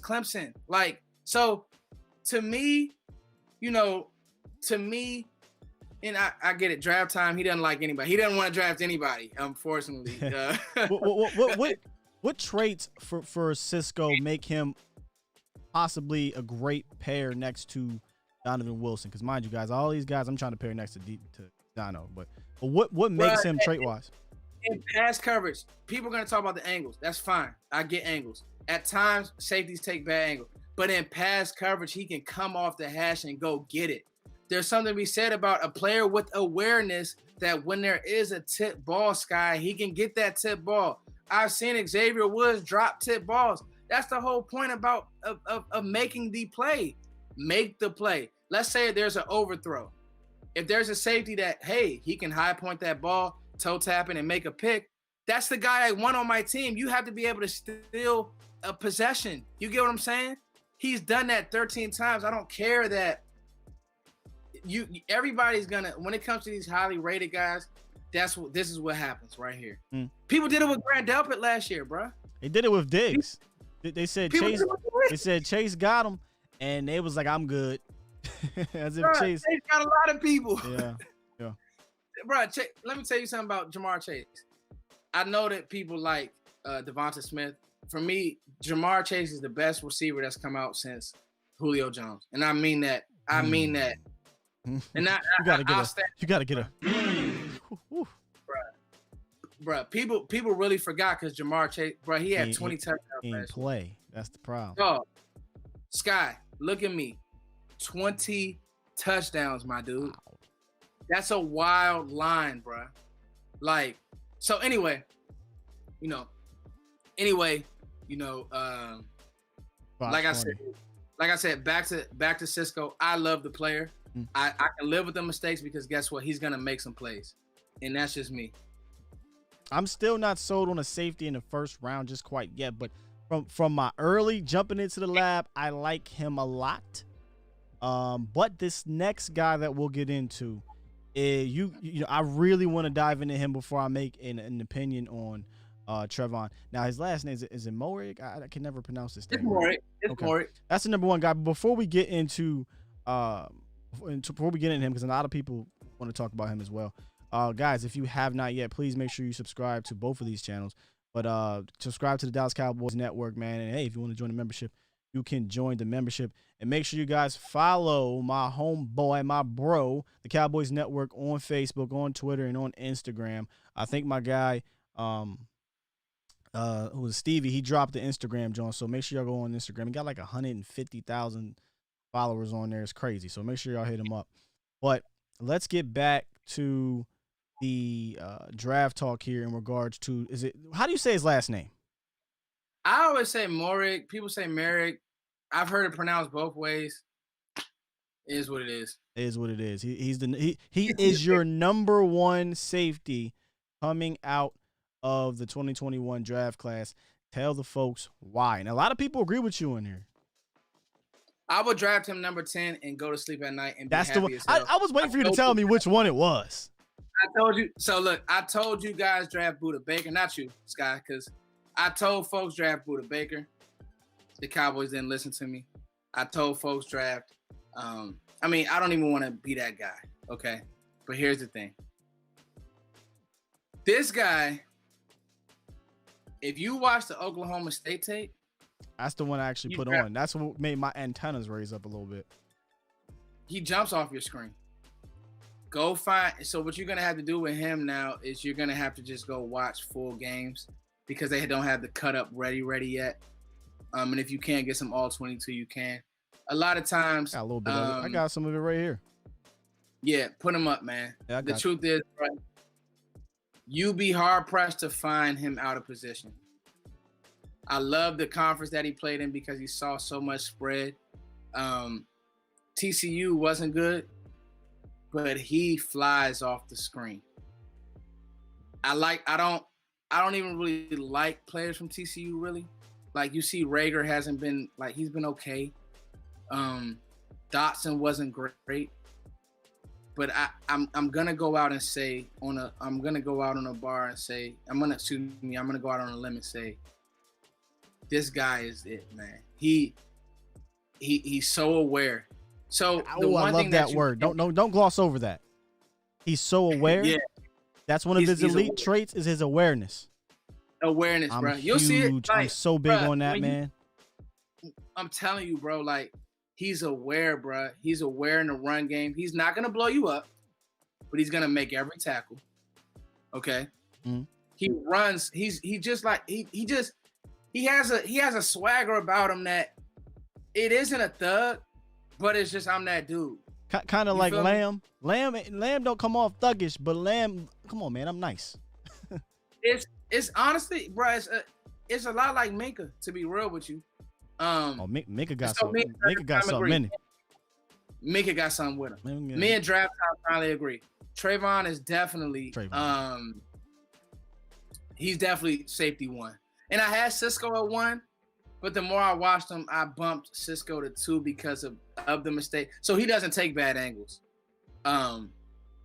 Clemson. Like, so to me, and I get it. Draft time. He doesn't like anybody. He doesn't want to draft anybody. Unfortunately. What traits for Cisco make him possibly a great pair next to Donovan Wilson? Because mind you, guys, all these guys I'm trying to pair next to Dono. But what makes him trait wise? In pass coverage, people are going to talk about the angles. That's fine. I get angles. At times, safeties take bad angles. But in pass coverage, he can come off the hash and go get it. There's something to be said about a player with awareness that when there is a tip ball, Sky, he can get that tip ball. I've seen Xavier Woods drop tip balls. That's the whole point about of making the play. Make the play. Let's say there's an overthrow. If there's a safety that, hey, he can high point that ball, toe tapping and make a pick, that's the guy I want on my team. You have to be able to steal a possession. You get what I'm saying? He's done that 13 times. I don't care that everybody's gonna, when it comes to these highly rated guys, this is what happens right here. People did it with Grant Delpit last year, bro. They did it with Diggs. They said Chase got him, and they was like, I'm good. As if Chase got a lot of people. Yeah. Bro, let me tell you something about Jamar Chase. I know that people like Devonta Smith. For me, Jamar Chase is the best receiver that's come out since Julio Jones, and I mean that. And you gotta get a. Bro, people really forgot because Jamar Chase, bro, he had 20 touchdowns last year. That's the problem. Oh, Sky, look at me, 20 touchdowns, my dude. Wow. That's a wild line, bro. Like, so anyway, like I said, back to Cisco. I love the player. I can live with the mistakes because guess what? He's gonna make some plays, and that's just me. I'm still not sold on a safety in the first round just quite yet, but from my early jumping into the lab, I like him a lot. But this next guy that we'll get into, I really want to dive into him before I make an opinion on Trevon. Now his last name is it Moehrig? I can never pronounce this thing. It's Moehrig. That's the number one guy. But before we get into him, because a lot of people want to talk about him as well. Guys, if you have not yet, please make sure you subscribe to both of these channels. But subscribe to the Dallas Cowboys Network, man. And hey, if you want to join the membership, you can join the membership. And make sure you guys follow my homeboy, my bro, the Cowboys Network on Facebook, on Twitter, and on Instagram. I think my guy, who was Stevie, he dropped the Instagram, John. So make sure y'all go on Instagram. He got like 150,000 followers on there. It's crazy. So make sure y'all hit him up. But let's get back to the draft talk here in regards to, how do you say his last name? I always say Moehrig. People say Moehrig. I've heard it pronounced both ways. It is what it is. It is what it is. He is your number one safety coming out of the 2021 draft class. Tell the folks why. And a lot of people agree with you in here. I would draft him number 10 and go to sleep at night and be happy the one. as hell. I was waiting for you to tell me which one it was. I told you. So look, I told you guys draft Buda Baker. Not you, Sky, because I told folks draft Buda Baker. The Cowboys didn't listen to me. I told folks draft. I don't even want to be that guy. Okay. But here's the thing. This guy, if you watch the Oklahoma State tape, that's the one I actually put on. That's what made my antennas raise up a little bit. he jumps off your screen. Go find. So what you're gonna have to do with him now is you're gonna have to just go watch full games because they don't have the cut up ready yet. And if you can't get some all 22, you can. A lot of times, Got a little bit of it. I got some of it right here. Yeah, put him up, man. Yeah, the truth is, right, you be hard pressed to find him out of position. I love the conference that he played in because he saw so much spread. TCU wasn't good, but he flies off the screen. I don't even really like players from TCU really. Like you see Rager hasn't been like he's been okay. Dotson wasn't great. But I'm gonna go out and say I'm gonna go out on a bar and say I'm gonna go out on a limb and say this guy is it, man. He's so aware. So I love that word. Don't gloss over that. He's so aware. Yeah. That's one of his elite traits is his awareness. Awareness, bro. You'll see it. Like, I'm so big on that, man. I'm telling you, bro, like he's aware, bro. He's aware in the run game. He's not gonna blow you up, but he's gonna make every tackle. Okay. Mm-hmm. He runs. He has a swagger about him that it isn't a thug, but it's just I'm that dude. Kind of like Lamb. Lamb don't come off thuggish, but Lamb, come on, man, I'm nice. It's honestly, bro. It's a lot like Minka, to be real with you. Minka got something. Minka got something in it. Minka got something with him. Me and Draft Time finally agree. Trevon is definitely he's definitely safety 1. And I had Cisco at 1, but the more I watched him, I bumped Cisco to 2 because of the mistake. So he doesn't take bad angles.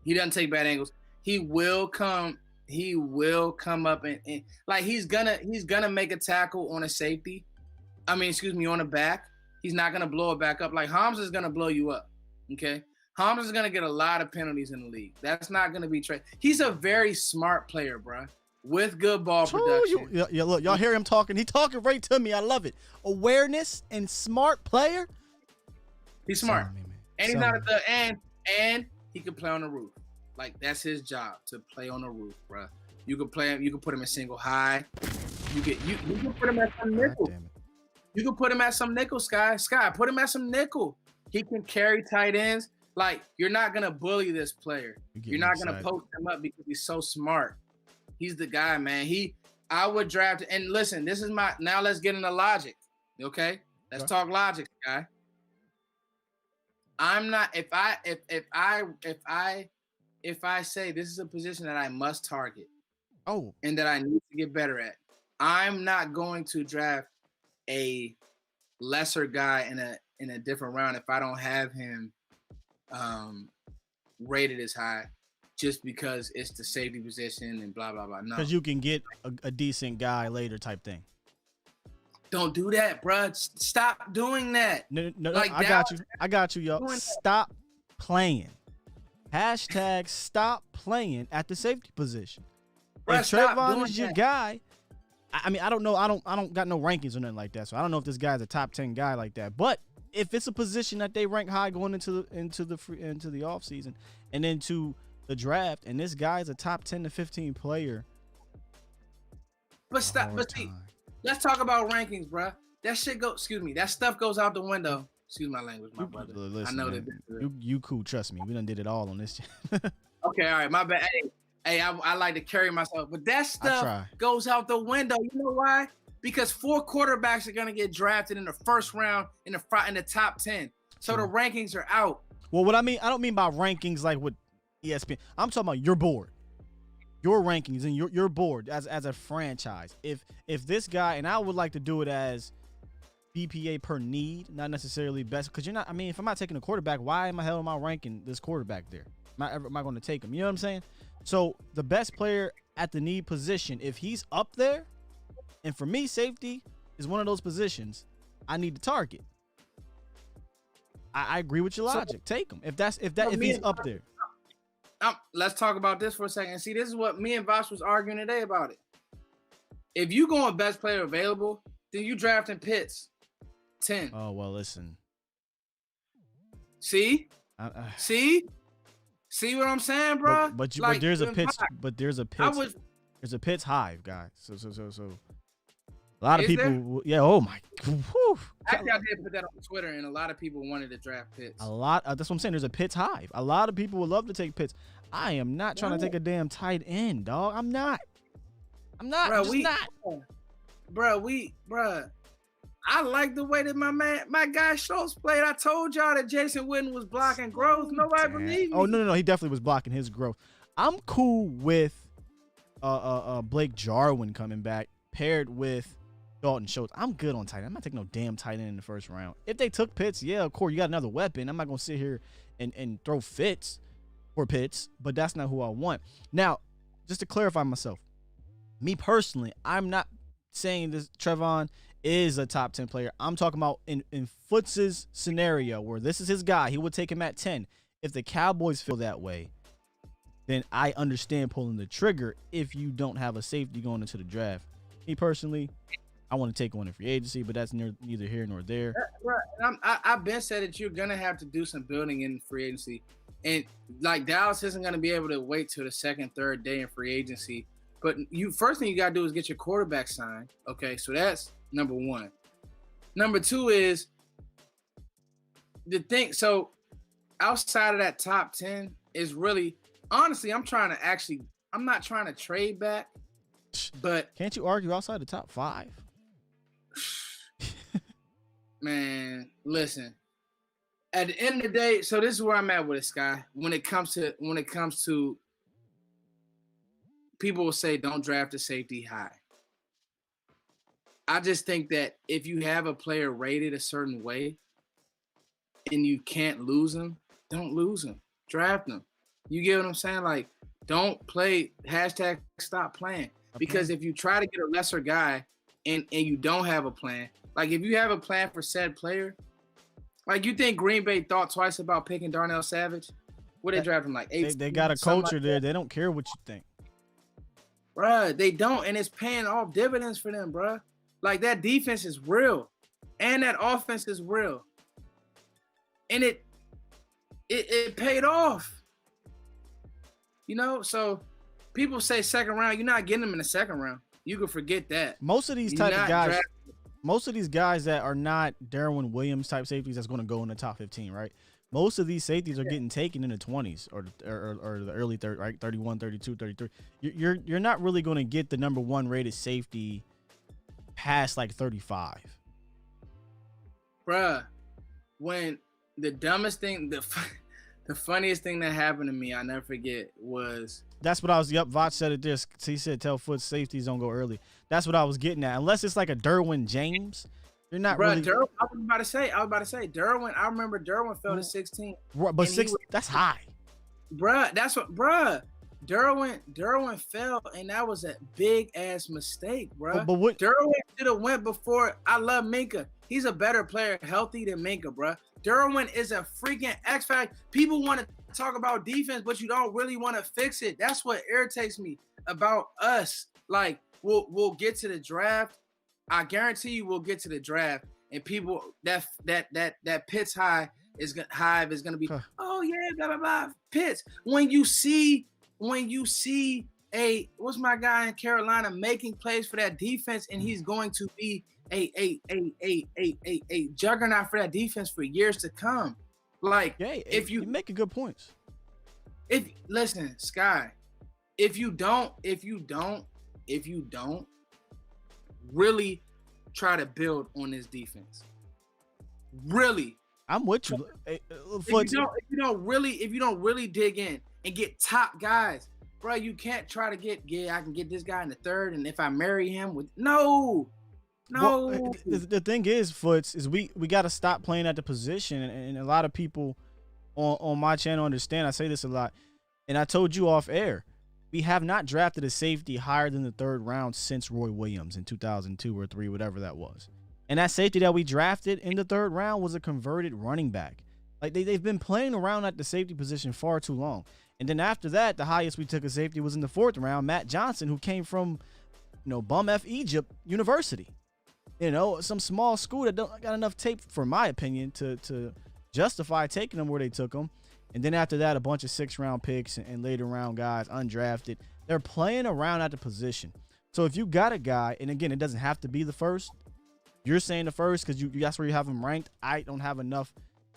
He doesn't take bad angles. He will come up and like he's gonna make a tackle on a safety. On a back. He's not gonna blow it back up. Like Hamza's gonna blow you up. Okay. Hamza's gonna get a lot of penalties in the league. That's not gonna be trade. He's a very smart player, bro. With good ball production. Look, y'all hear him talking. He talking right to me. I love it. Awareness and smart player. He's smart. And he's not and he can play on the roof. Like that's his job to play on the roof, bro. You can play him. You can put him in single high. You can put him at some nickel. You can put him at some nickel, Sky. Put him at some nickel. He can carry tight ends. Like you're not gonna bully this player. You're not gonna post him up because he's so smart. He's the guy, man. I would draft. And listen, this is now. Let's get into logic. Okay, let's talk logic, Sky. I'm not. If I say this is a position that I must target, and that I need to get better at, I'm not going to draft a lesser guy in a different round if I don't have him rated as high, just because it's the safety position and blah blah blah. No, because you can get a decent guy later, type thing. Don't do that, bro. Stop doing that. No, like I got you, yo. Stop playing. Hashtag stop playing at the safety position. Bruh, if Trevon is your guy, I mean, I don't know. I don't got no rankings or nothing like that. So I don't know if this guy's a top 10 guy like that. But if it's a position that they rank high going into the off season and into the draft, and this guy's a top 10 to 15 player. But let's talk about rankings, bro. That stuff goes out the window. Excuse my language, my brother. Listen, I know that you cool. Trust me, we done did it all on this. Okay, all right, my bad. Hey, I like to carry myself, but that stuff goes out the window. You know why? Because 4 quarterbacks are gonna get drafted in the first round in the top 10. So the rankings are out. Well, what I don't mean by rankings like with ESPN. I'm talking about your board, your rankings, and your board as a franchise. If this guy, and I would like to do it as BPA per need, not necessarily best, because you're not. I mean, if I'm not taking a quarterback, why am I ranking this quarterback there? Am I going to take him? You know what I'm saying? So the best player at the need position, if he's up there, and for me, safety is one of those positions I need to target. I agree with your logic. Take him if he's up there. Let's talk about this for a second. See, this is what me and Vosh was arguing today about it. If you going best player available, then you drafting Pitts 10. Oh well, listen. See, See what I'm saying, bro? But Like, there's a Pitts, I was. there's a Pitts hive, guys. So a lot of Is there? people, yeah. Oh my, whew. Actually, I did put that on Twitter, and a lot of people wanted to draft Pitts. A lot. That's what I'm saying. There's a Pitts hive. A lot of people would love to take Pitts. I am not trying to take a damn tight end, dog. I'm not. Bro, Not. Bro. I like the way that my guy Schultz played. I told y'all that Jason Witten was blocking growth. Nobody believed me. Oh no, he definitely was blocking his growth. I'm cool with Blake Jarwin coming back paired with Dalton Schultz. I'm good on tight end. I'm not taking no damn tight end in the first round. If they took Pitts, yeah, of course, you got another weapon. I'm not gonna sit here and throw fits for Pitts, but that's not who I want. Now, just to clarify myself, me personally, I'm not saying this Trevon is a top 10 player. I'm talking about in Foots' scenario where this is his guy. He would take him at 10. If the Cowboys feel that way, then I understand pulling the trigger if you don't have a safety going into the draft. Me personally, I want to take one in free agency, but that's neither here nor there. I've been said that you're going to have to do some building in free agency. And, like, Dallas isn't going to be able to wait till the second, third day in free agency. But first thing you got to do is get your quarterback signed. Okay, so that's number one. Number two is the thing. So outside of that top 10 is really, honestly, I'm not trying to trade back, but. Can't you argue outside the top 5? Man, listen, at the end of the day, so this is where I'm at with this guy. When it comes to people will say, don't draft a safety high. I just think that if you have a player rated a certain way and you can't lose him, don't lose him. Draft him. You get what I'm saying? Like, don't play #stop playing. Okay. Because if you try to get a lesser guy and you don't have a plan, like if you have a plan for said player, like you think Green Bay thought twice about picking Darnell Savage? What they draft him like 8? They got a culture there. They don't care what you think. Bruh, they don't, and it's paying off dividends for them, bruh. Like, that defense is real, and that offense is real. And it paid off. You know, so people say second round. You're not getting them in the second round. You can forget that. Most of these type of guys, most of these guys that are not Derwin Williams type safeties that's going to go in the top 15, right? Most of these safeties are getting taken in the 20s or the early 30s, right? 31, 32, 33. You're not really going to get the number 1 rated safety past like 35. Bruh, when the dumbest thing, the funniest thing that happened to me, I never forget, was. That's what I was. Yep, Vach said it there. He said, "Tell Foots safeties don't go early." That's what I was getting at. Unless it's like a Derwin James, you're not really. Derwin, I was about to say Derwin. I remember Derwin fell to 16. But 6, that's high. Bruh, Derwin fell, and that was a big ass mistake, bruh. But what Derwin should have went before. I love Minka. He's a better player, healthy than Minka, bruh. Derwin is a freaking X factor. People want to talk about defense, but you don't really want to fix it. That's what irritates me about us. Like, we'll get to the draft. I guarantee you, we'll get to the draft, and people that Pitts hive is gonna be, oh yeah, blah blah blah, Pitts. When you see what's my guy in Carolina making plays for that defense, and he's going to be a juggernaut for that defense for years to come. Like, if you make a good points. Listen, Sky, if you don't really try to build on this defense, really, I'm with you. If you don't really dig in and get top guys, bro, you can't try to I can get this guy in the third, and if I marry him with no. Well, the thing is, Foots, is we got to stop playing at the position, and a lot of people on my channel understand. I say this a lot, and I told you off air, we have not drafted a safety higher than the 3rd round since Roy Williams in 2002 or 3, whatever that was. And that safety that we drafted in the 3rd round was a converted running back. Like, they've been playing around at the safety position far too long. And then after that, the highest we took a safety was in the 4th round, Matt Johnson, who came from, bum F Egypt University. Some small school that don't got enough tape, for my opinion, to justify taking them where they took them. And then after that, a bunch of 6th-round picks and later round guys, undrafted. They're playing around at the position. So if you got a guy, and again, it doesn't have to be the first. You're saying the first because that's where you have him ranked. I don't have enough.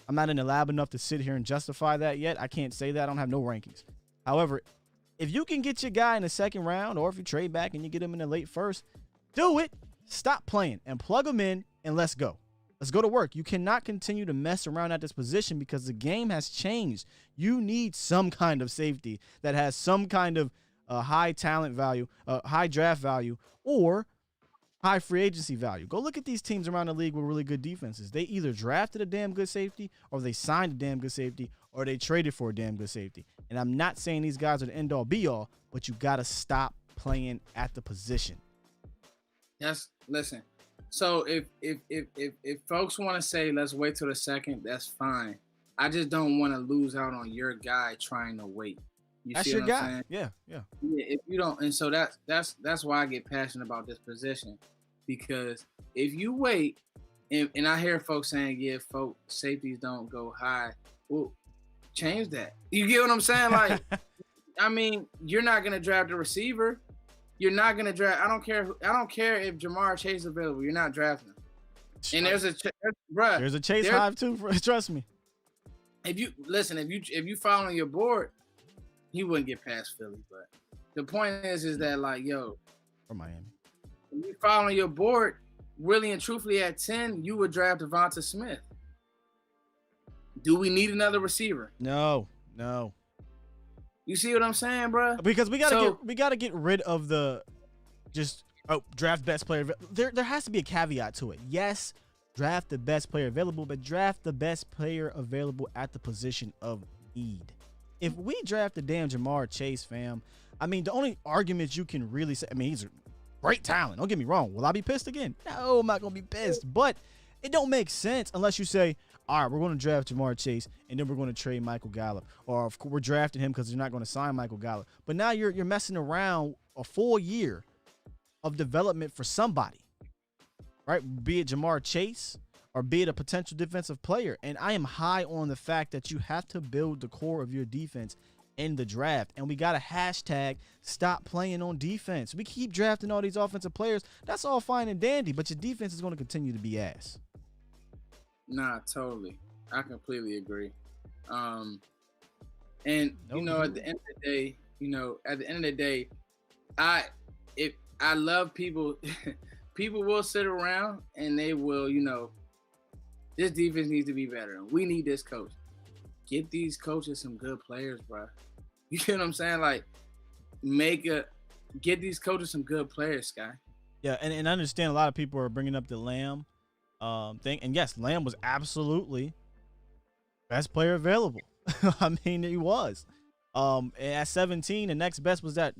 I'm not in the lab enough to sit here and justify that yet. I can't say that. I don't have no rankings. However, if you can get your guy in the 2nd round, or if you trade back and you get him in the late 1st, do it. Stop playing and plug him in and let's go. Let's go to work. You cannot continue to mess around at this position because the game has changed. You need some kind of safety that has some kind of high talent value, high draft value, or high free agency value. Go look at these teams around the league with really good defenses. They either drafted a damn good safety, or they signed a damn good safety, or they traded for a damn good safety. And I'm not saying these guys are the end all be all, but you got to stop playing at the position. Yes, listen. So if folks want to say let's wait till the 2nd, that's fine. I just don't want to lose out on your guy trying to wait. That's your guy. Yeah. If you don't, and so that's why I get passionate about this position, because if you wait, and I hear folks saying, yeah, folks, safeties don't go high. Well, change that. You get what I'm saying? Like, I mean, you're not gonna draft a receiver. You're not gonna draft. I don't care if Jamar Chase is available. You're not drafting him. And there's a Chase hive too. Trust me. If you following your board, he wouldn't get past Philly. But the point is that like, yo, or Miami. If you following your board, really and truthfully at 10, you would draft Devonta Smith. Do we need another receiver? No. You see what I'm saying, bro? Because we gotta get rid of the draft best player. There has to be a caveat to it. Yes, draft the best player available, but draft the best player available at the position of need. If we draft the damn Jamar Chase, fam, I mean, the only arguments you can really say, I mean, he's a great talent. Don't get me wrong. Will I be pissed again? No, I'm not gonna be pissed. But it don't make sense unless you say, all right, we're going to draft Jamar Chase, and then we're going to trade Michael Gallup. Or if we're drafting him because you're not going to sign Michael Gallup. But now you're messing around a full year of development for somebody, right? Be it Jamar Chase or be it a potential defensive player. And I am high on the fact that you have to build the core of your defense in the draft. And we got a hashtag, stop playing on defense. We keep drafting all these offensive players. That's all fine and dandy, but your defense is going to continue to be ass. Nah, totally. I completely agree. And you know, at the end of the day, I love people. People will sit around and they will, this defense needs to be better. We need this coach. Get these coaches some good players, bro. You get what I'm saying? Like, get these coaches some good players, Sky. Yeah, and I understand a lot of people are bringing up the Lamb thing, and yes, Lamb was absolutely best player available. I mean, he was. At 17, the next best was that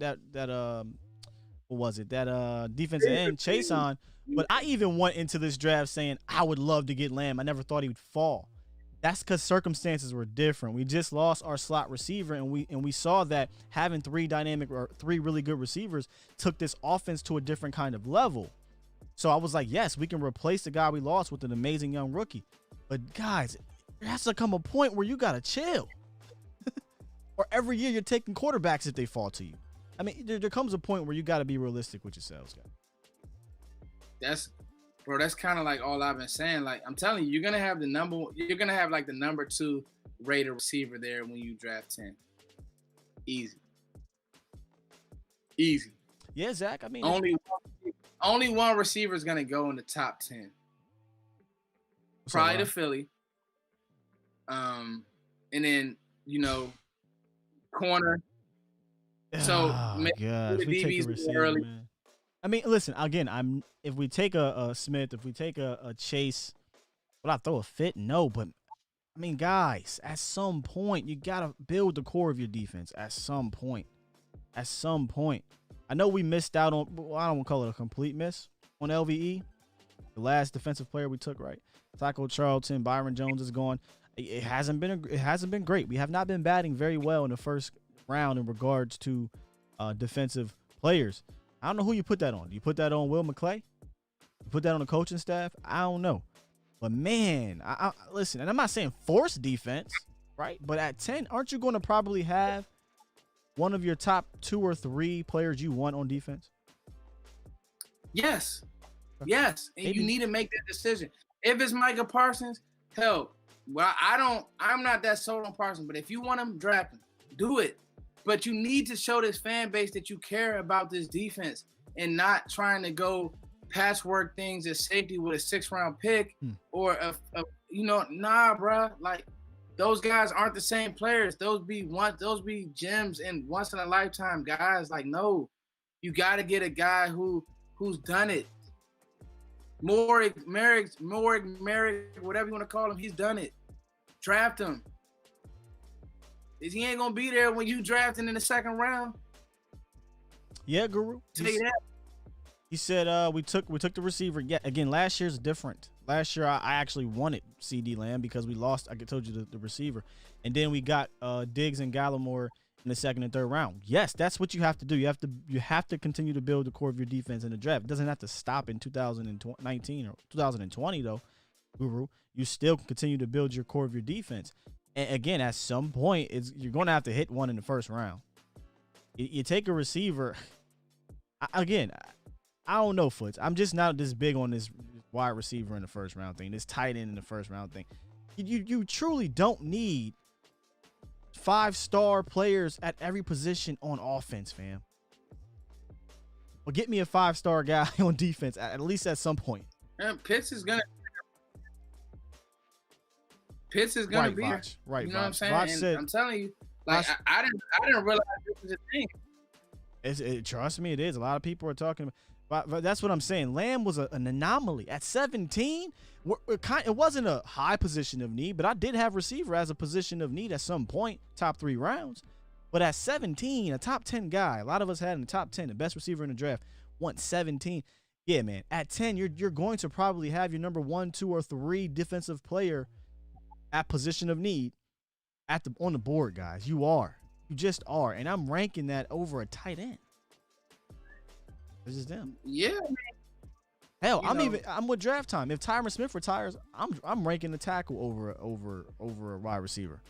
what was it? That defensive end Chason. But I even went into this draft saying I would love to get Lamb. I never thought he would fall. That's because circumstances were different. We just lost our slot receiver, and we saw that having three really good receivers took this offense to a different kind of level. So I was like, yes, we can replace the guy we lost with an amazing young rookie. But guys, there has to come a point where you gotta chill. Or every year you're taking quarterbacks if they fall to you. I mean, there comes a point where you gotta be realistic with yourselves, guys. That's kind of like all I've been saying. Like, I'm telling you, you're gonna have like the number 2 rated receiver there when you draft 10. Easy. Yeah, Zach. I mean, only one receiver is gonna go in the top 10. Probably to Philly. And then corner. So maybe the DBs early. Man. I mean, listen, again, if we take a Smith, if we take a Chase, would I throw a fit? No, but I mean, guys, at some point you gotta build the core of your defense. At some point. I know we missed out on. Well, I don't want to call it a complete miss on LVE, the last defensive player we took. Right, Taco Charlton, Byron Jones is gone. It hasn't been great. We have not been batting very well in the first round in regards to defensive players. I don't know who you put that on. Do you put that on Will McClay? You put that on the coaching staff? I don't know. But man, I listen, and I'm not saying force defense, right? But at 10, aren't you going to probably have one of your top 2 or 3 players you want on defense? Yes. Yes. And Maybe. you need to make that decision. If it's Micah Parsons, hell, well, I'm not that sold on Parsons, but if you want him, draft him. Do it. But you need to show this fan base that you care about this defense and not trying to go patchwork things at safety with a 6th-round pick or nah, bro. Like, those guys aren't the same players. Those be gems and once in a lifetime guys. Like, no, you got to get a guy who's done it. Moehrig, whatever you want to call him, he's done it. Draft him. He ain't gonna be there when you drafting in the 2nd round. Yeah, Guru. Tell you that. He said we took the receiver. Yeah, again, last year's different. Last year I actually wanted CD Lamb because we lost. I told you the receiver, and then we got Diggs and Gallimore in the 2nd and 3rd round. Yes, that's what you have to do. You have to continue to build the core of your defense in the draft. It doesn't have to stop in 2019 or 2020 though, Guru. You still continue to build your core of your defense. And again, at some point, you're going to have to hit one in the 1st round. You take a receiver. I don't know, Foots. I'm just not this big on this wide receiver in the 1st round thing, this tight end in the 1st round thing. You truly don't need 5-star players at every position on offense, fam. Well, get me a 5-star guy on defense at least at some point. And Pitts is gonna Right, be Vach, there. right, You know what I'm Vach. saying? Vach And said- I'm telling you, like I didn't realize this was a thing. Trust me, it is. A lot of people are talking about, but that's what I'm saying. Lamb was an anomaly at 17. It wasn't a high position of need, but I did have receiver as a position of need at some point, top 3 rounds. But at 17, a top 10 guy, a lot of us had in the top 10, the best receiver in the draft, went 17. Yeah, man. At 10, you're going to probably have your number 1, 2, or 3 defensive player at position of need on the board, guys. You just are. And I'm ranking that over a tight end. It's just them. Yeah, man. Hell, I'm with draft time. If Tyron Smith retires, I'm ranking the tackle over a wide receiver.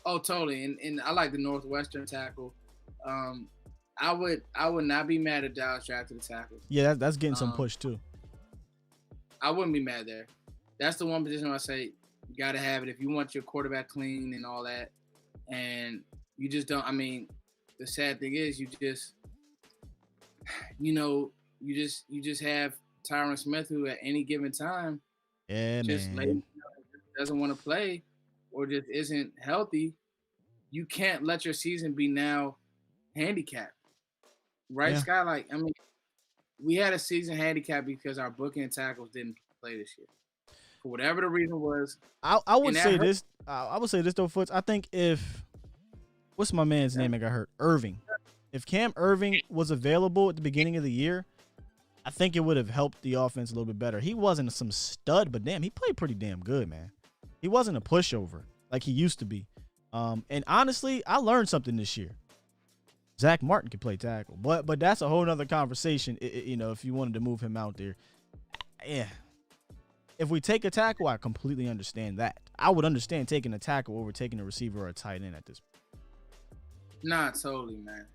Oh, totally. And I like the Northwestern tackle. I would not be mad if Dallas drafted a tackle. Yeah, that's getting some push too. I wouldn't be mad there. That's the one position where I say you got to have it if you want your quarterback clean and all that. And you just don't. I mean, the sad thing is you just have Tyron Smith who at any given time doesn't want to play or just isn't healthy. You can't let your season be now handicapped. Right, Yeah. Sky? Like, I mean, we had a season handicap because our booking tackles didn't play this year. For whatever the reason was. I would say this. I would say this though, Foots. I think what's my man's name that got hurt? Irving. If Cam Irving was available at the beginning of the year, I think it would have helped the offense a little bit better. He wasn't some stud, but damn, he played pretty damn good, man. He wasn't a pushover like he used to be. And honestly, I learned something this year. Zach Martin can play tackle, but that's a whole nother conversation. If you wanted to move him out there, yeah. If we take a tackle, I completely understand that. I would understand taking a tackle over taking a receiver or a tight end at this point. Nah, totally, man.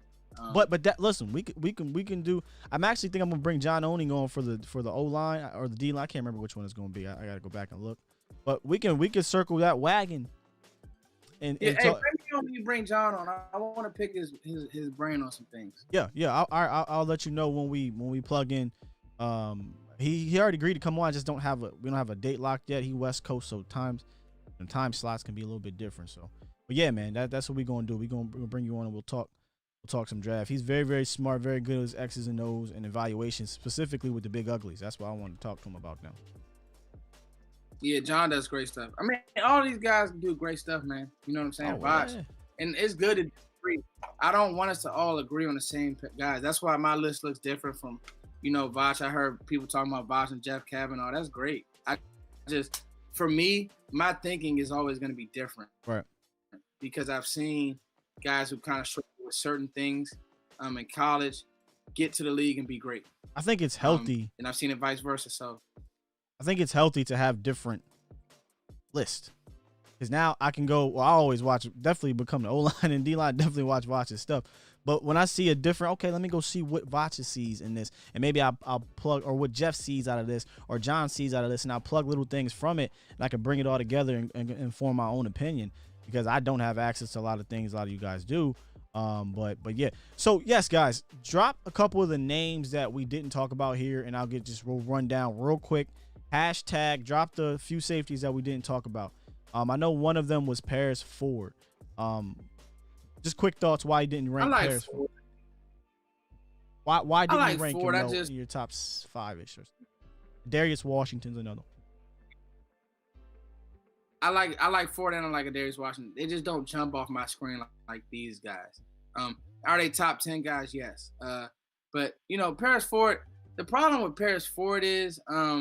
But that, listen, we can do. I'm actually think I'm gonna bring John Owning on for the O line or the D line. I can't remember which one it's gonna be. I gotta go back and look. But we can circle that wagon. And hey, maybe you bring John on. I want to pick his brain on some things. Yeah. I'll let you know when we plug in. He already agreed to come on. I just we don't have a date locked yet. He West Coast, so time slots can be a little bit different. So, but yeah, man, that's what we're gonna do. We're gonna bring you on and we'll talk some draft. He's very, very smart, very good at his X's and O's and evaluations, specifically with the big uglies. That's what I want to talk to him about now. Yeah, John does great stuff. I mean, all these guys do great stuff, man. You know what I'm saying? Watch. Yeah. And it's good to disagree. I don't want us to all agree on the same guys. That's why my list looks different from, Vach. I heard people talking about Vach and Jeff Kavanaugh. That's great. For me, my thinking is always going to be different. Right. Because I've seen guys who kind of struggle with certain things in college get to the league and be great. I think it's healthy. And I've seen it vice versa. So I think it's healthy to have different lists. Because now I can go. Well, I always watch. Definitely become the O line and D line. Definitely watch his stuff. But when I see a different, okay, let me go see what Vacha sees in this, and maybe I'll plug, or what Jeff sees out of this, or John sees out of this, and I'll plug little things from it, and I can bring it all together and form my own opinion, because I don't have access to a lot of things a lot of you guys do. But yeah. So yes, guys, drop a couple of the names that we didn't talk about here, and we'll run down real quick. Hashtag drop the few safeties that we didn't talk about. I know one of them was Paris Ford. Just quick thoughts why you didn't rank Paris Ford. Why didn't you rank Ford, him in your top 5-ish? Darius Washington's another. I like Ford and I like a Darius Washington. They just don't jump off my screen like these guys. Are they top 10 guys? Yes. But Paris Ford. The problem with Paris Ford is I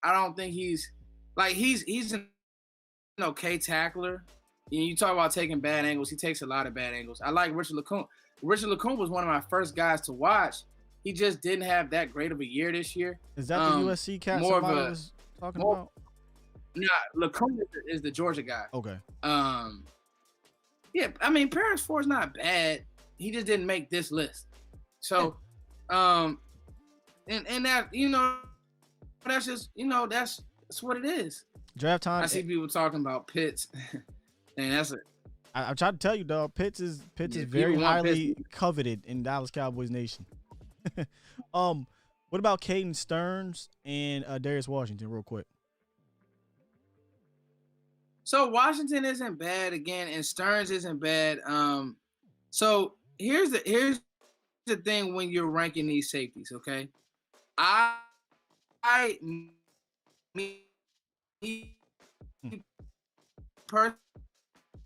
don't think he's an okay tackler. You talk about taking bad angles. He takes a lot of bad angles. I like Richard LeCounte. Richard LeCounte was one of my first guys to watch. He just didn't have that great of a year this year. Is that the USC cat somebody was talking about? Nah, LeCounte is the Georgia guy. Okay. Yeah, I mean, Paris Ford's not bad. He just didn't make this list. So, and that, that's just, that's what it is. Draft time. I see people talking about Pitts. And that's it. I tried to tell you, dog. Pitts is very highly coveted in Dallas Cowboys Nation. What about Caden Stearns and Darius Washington, real quick? So Washington isn't bad again, and Stearns isn't bad. So here's the thing when you're ranking these safeties, okay?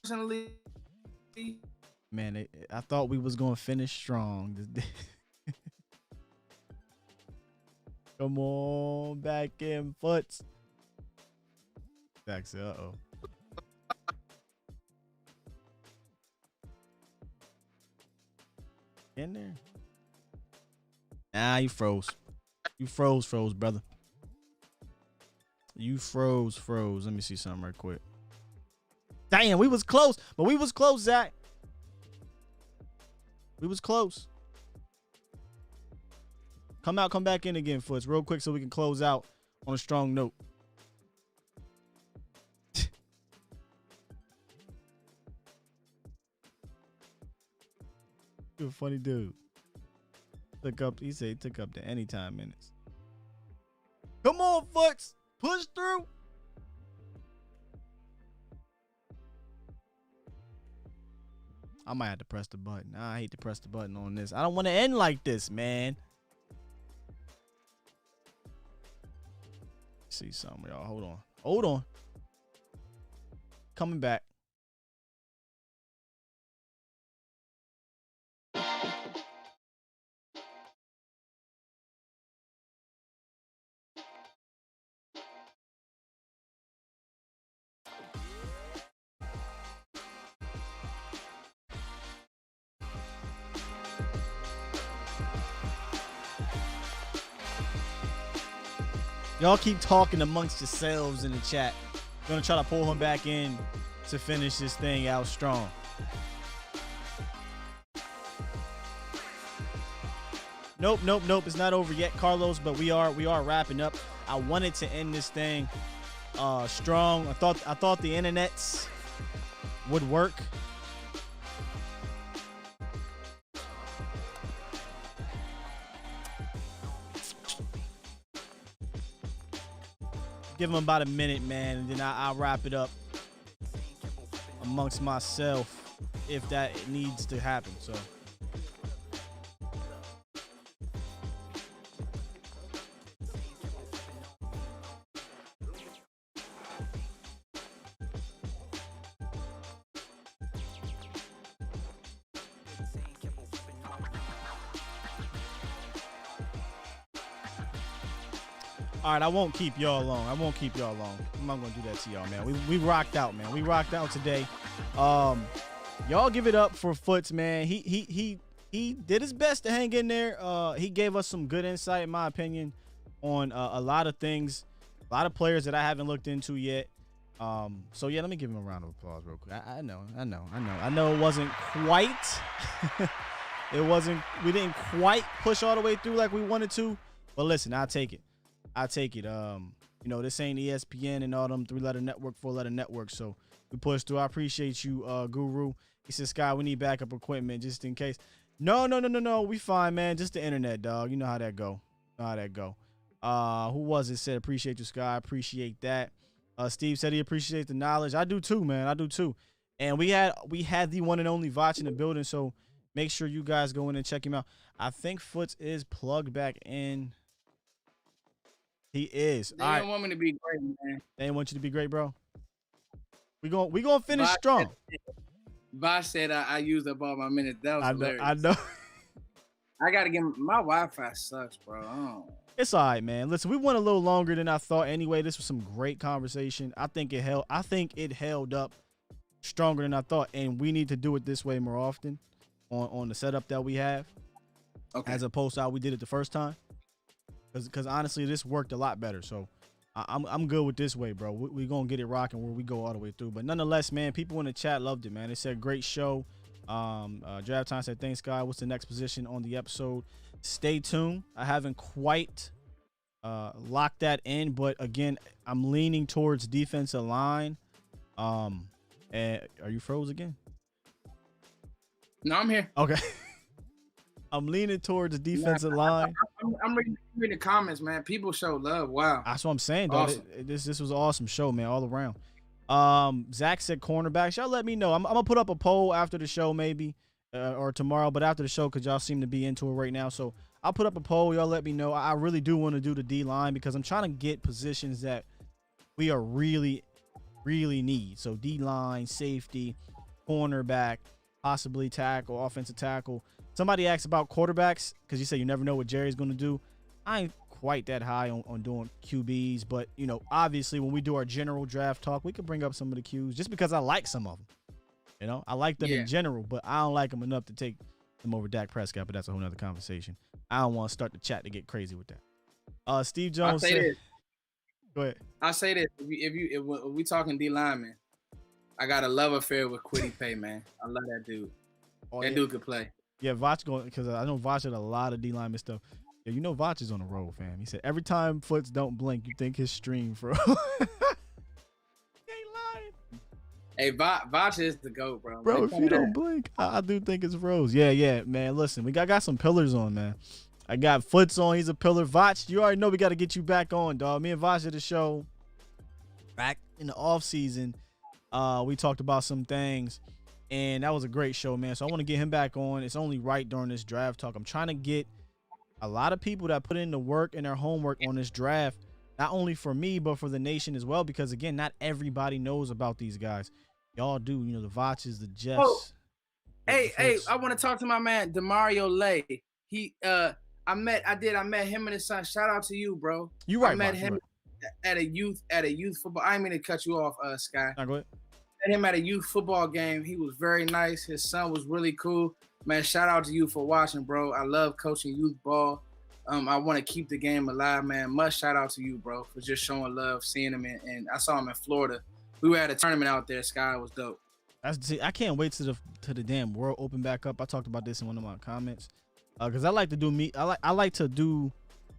Personally, man, I thought we was gonna finish strong. Come on, back in foots. Back, uh-oh. In there. Nah, you froze. You froze, brother. You froze. Let me see something right quick. Damn, we was close, but we was close, Zach. We was close. Come back in again, Foots, real quick so we can close out on a strong note. You're a funny dude. He said he took up to anytime minutes. Come on, Foots. Push through. I might have to press the button. I hate to press the button on this. I don't want to end like this, man. See something, y'all. Hold on. Coming back. Y'all keep talking amongst yourselves in the chat. Gonna try to pull him back in to finish this thing out strong. Nope. It's not over yet, Carlos, but we are wrapping up. I wanted to end this thing strong. I thought the internets would work. Give him about a minute, man, and then I'll wrap it up amongst myself if that needs to happen. So. All right, I won't keep y'all long. I'm not gonna do that to y'all, man. We rocked out, man. We rocked out today. Y'all give it up for Foots, man. He did his best to hang in there. He gave us some good insight, in my opinion, on a lot of things, a lot of players that I haven't looked into yet. So yeah, let me give him a round of applause real quick. I know it wasn't quite we didn't quite push all the way through like we wanted to. But listen, I'll take it. This ain't ESPN and all them 3-letter network, 4-letter network. So we pushed through. I appreciate you, Guru. He said, Sky, we need backup equipment just in case. No. We fine, man. Just the internet, dog. You know how that go. Who was it? Said, appreciate you, Sky. Appreciate that. Steve said he appreciates the knowledge. I do too, man. I do too. And we had the one and only Vach in the building, so make sure you guys go in and check him out. I think Foots is plugged back in. He is. They don't want me to be great, man. They didn't want you to be great, bro. We gonna finish strong. Vach said I used up all my minutes. That was hilarious. I know. I gotta get my Wi-Fi sucks, bro. Oh. It's all right, man. Listen, we went a little longer than I thought. Anyway, this was some great conversation. I think it held up stronger than I thought, and we need to do it this way more often on the setup that we have, as opposed to how we did it the first time. Because honestly, this worked a lot better. So I'm good with this way, bro. We gonna get it rocking where we go all the way through. But nonetheless, man, people in the chat loved it, man. They said great show. Draft Time said, thanks, Sky. What's the next position on the episode? Stay tuned. I haven't quite locked that in, but again, I'm leaning towards defensive line. And are you froze again? No, I'm here. Okay. I'm leaning towards the defensive line. I'm reading the comments, man. People show love. Wow. That's what I'm saying, though. Awesome. This was an awesome show, man, all around. Zach said cornerbacks. Y'all let me know. I'm gonna put up a poll after the show, maybe, or tomorrow, but after the show, because y'all seem to be into it right now. So I'll put up a poll. Y'all let me know. I really do want to do the D line because I'm trying to get positions that we are really, really need. So D line, safety, cornerback, possibly tackle, offensive tackle. Somebody asked about quarterbacks because you say you never know what Jerry's going to do. I ain't quite that high on doing QBs, but, obviously when we do our general draft talk, we could bring up some of the Qs just because I like some of them. I like them in general, but I don't like them enough to take them over Dak Prescott, but that's a whole nother conversation. I don't want to start the chat to get crazy with that. Steve Jones said, go ahead. I'll say this. If we talking D lineman, I got a love affair with Quiddy Pay, man. I love that dude. Dude could play. Yeah, Vach going, because I know Vach had a lot of D lineman stuff. Yeah, Vach is on the road, fam. He said every time Foots don't blink, you think his stream froze. He ain't lying. Hey, Vach is the GOAT, bro. Bro, if you don't blink, I do think it's froze. Yeah, man. Listen, we got some pillars on, man. I got Foots on. He's a pillar. Vach, you already know we got to get you back on, dog. Me and Vach did a show back in the off season. We talked about some things. And that was a great show, man. So I want to get him back on. It's only right during this draft talk. I'm trying to get a lot of people that put in the work and their homework on this draft, not only for me, but for the nation as well. Because, again, not everybody knows about these guys. Y'all do. The Vaches, the Jeffs. Oh. Hey, I want to talk to my man, Demario Lay. I met him and his son. Shout out to you, bro. You right, I met him at a youth football. I didn't mean to cut you off, Sky. Go ahead. Met him at a youth football game. He was very nice. His son was really cool. Man, shout out to you for watching, bro. I love coaching youth ball. I want to keep the game alive, man. Much shout out to you, bro, for just showing love, seeing him. And I saw him in Florida. We were at a tournament out there. Sky was dope. I can't wait to the damn world open back up. I talked about this in one of my comments because I like to do I like to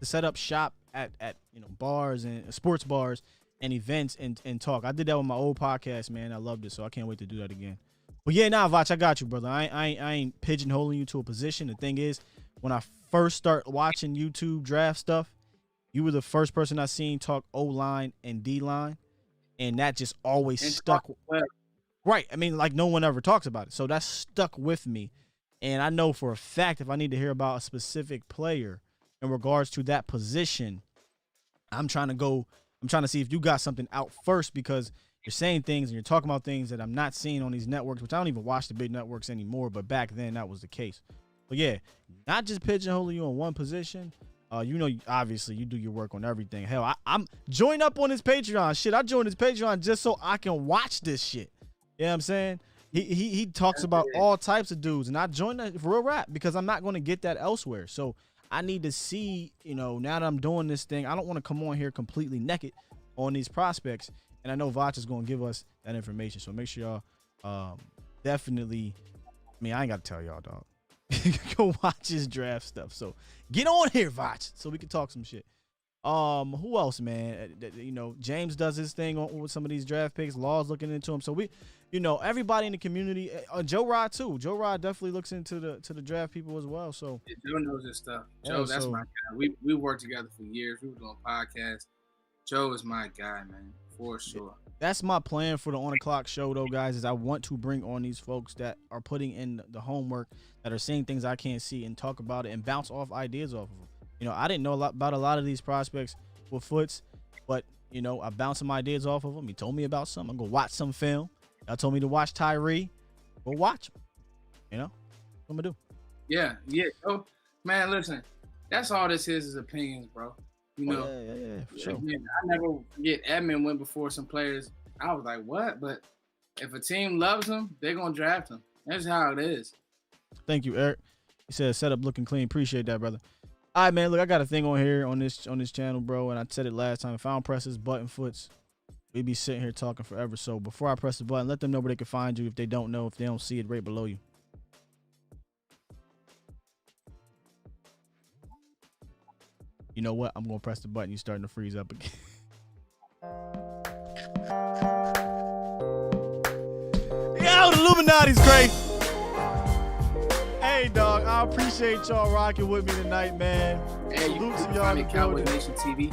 set up shop at bars and sports bars and events and talk. I did that with my old podcast, man. I loved it, so I can't wait to do that again. But yeah, Vach, I got you, brother. I ain't pigeonholing you to a position. The thing is, when I first start watching YouTube draft stuff, you were the first person I seen talk O-line and D-line, and that just always stuck. Right. I mean, like no one ever talks about it. So that stuck with me. And I know for a fact if I need to hear about a specific player in regards to that position, I'm trying to see if you got something out first because you're saying things and you're talking about things that I'm not seeing on these networks, which I don't even watch the big networks anymore, but back then that was the case. But yeah, not just pigeonholing you on one position. Obviously you do your work on everything. Hell, I'm joined up on his Patreon. Shit, I joined his Patreon just so I can watch this shit. You know what I'm saying? He talks about all types of dudes, and I joined that for real rap because I'm not going to get that elsewhere. So I need to see, now that I'm doing this thing, I don't want to come on here completely naked on these prospects And I know Vach is going to give us that information. So make sure y'all definitely, I mean, I ain't got to tell y'all, dog. Go watch his draft stuff. So get on here, Vach, so we can talk some shit. Who else, man? You know, James does his thing with some of these draft picks. Law's looking into them. So we, you know, everybody in the community. Joe Rod too. Joe Rod definitely looks into the draft people as well. So Yeah, Joe knows his stuff. Joe, that's my guy. We worked together for years. We were doing podcasts. Joe is my guy, man, for sure. That's my plan for the On the Clock show, though, guys. Is I want to bring on these folks that are putting in the homework, that are seeing things I can't see, and talk about it and bounce off ideas off of them. You know, I didn't know about a lot of these prospects with Foots, but, you know, I bounced some ideas off of him. He told me about some. I'm going to watch some film. Y'all told me to watch Tyree. Go watch him. You know, what I'm going to do. Yeah. Oh, man, listen, that's all this is opinions, bro. You know, yeah, for sure. Again, I never forget Edmund went before some players. I was like, what? But if a team loves him, they're going to draft him. That's how it is. Thank you, Eric. He said setup looking clean. Appreciate that, brother. All right, man. Look, I got a thing on here on this channel, bro, and I said it last time. If I don't press this button, Foots, we be sitting here talking forever. So before I press the button, let them know where they can find you if they don't know, if they don't see it right below you. You know what? I'm gonna press the button. You're starting to freeze up again. Yo, the Illuminati's crazy. Hey, dog, I appreciate y'all rocking with me tonight, man. Hey, you can find me Cowboys Nation TV.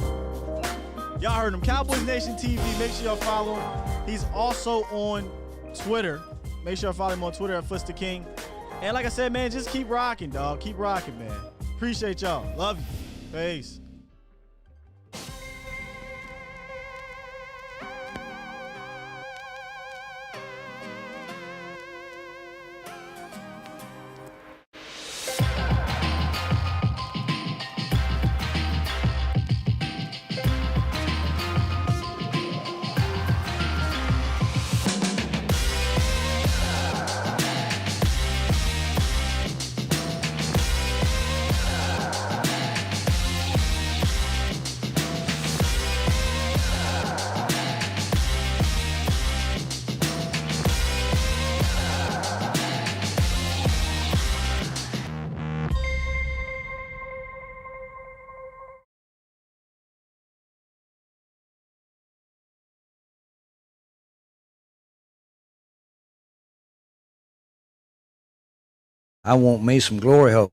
Y'all heard him. Cowboys Nation TV. Make sure y'all follow him. He's also on Twitter. Make sure y'all follow him on Twitter at Foots the King. And like I said, man, just keep rocking, dog. Keep rocking, man. Appreciate y'all. Love you. Peace. I want me some glory hole.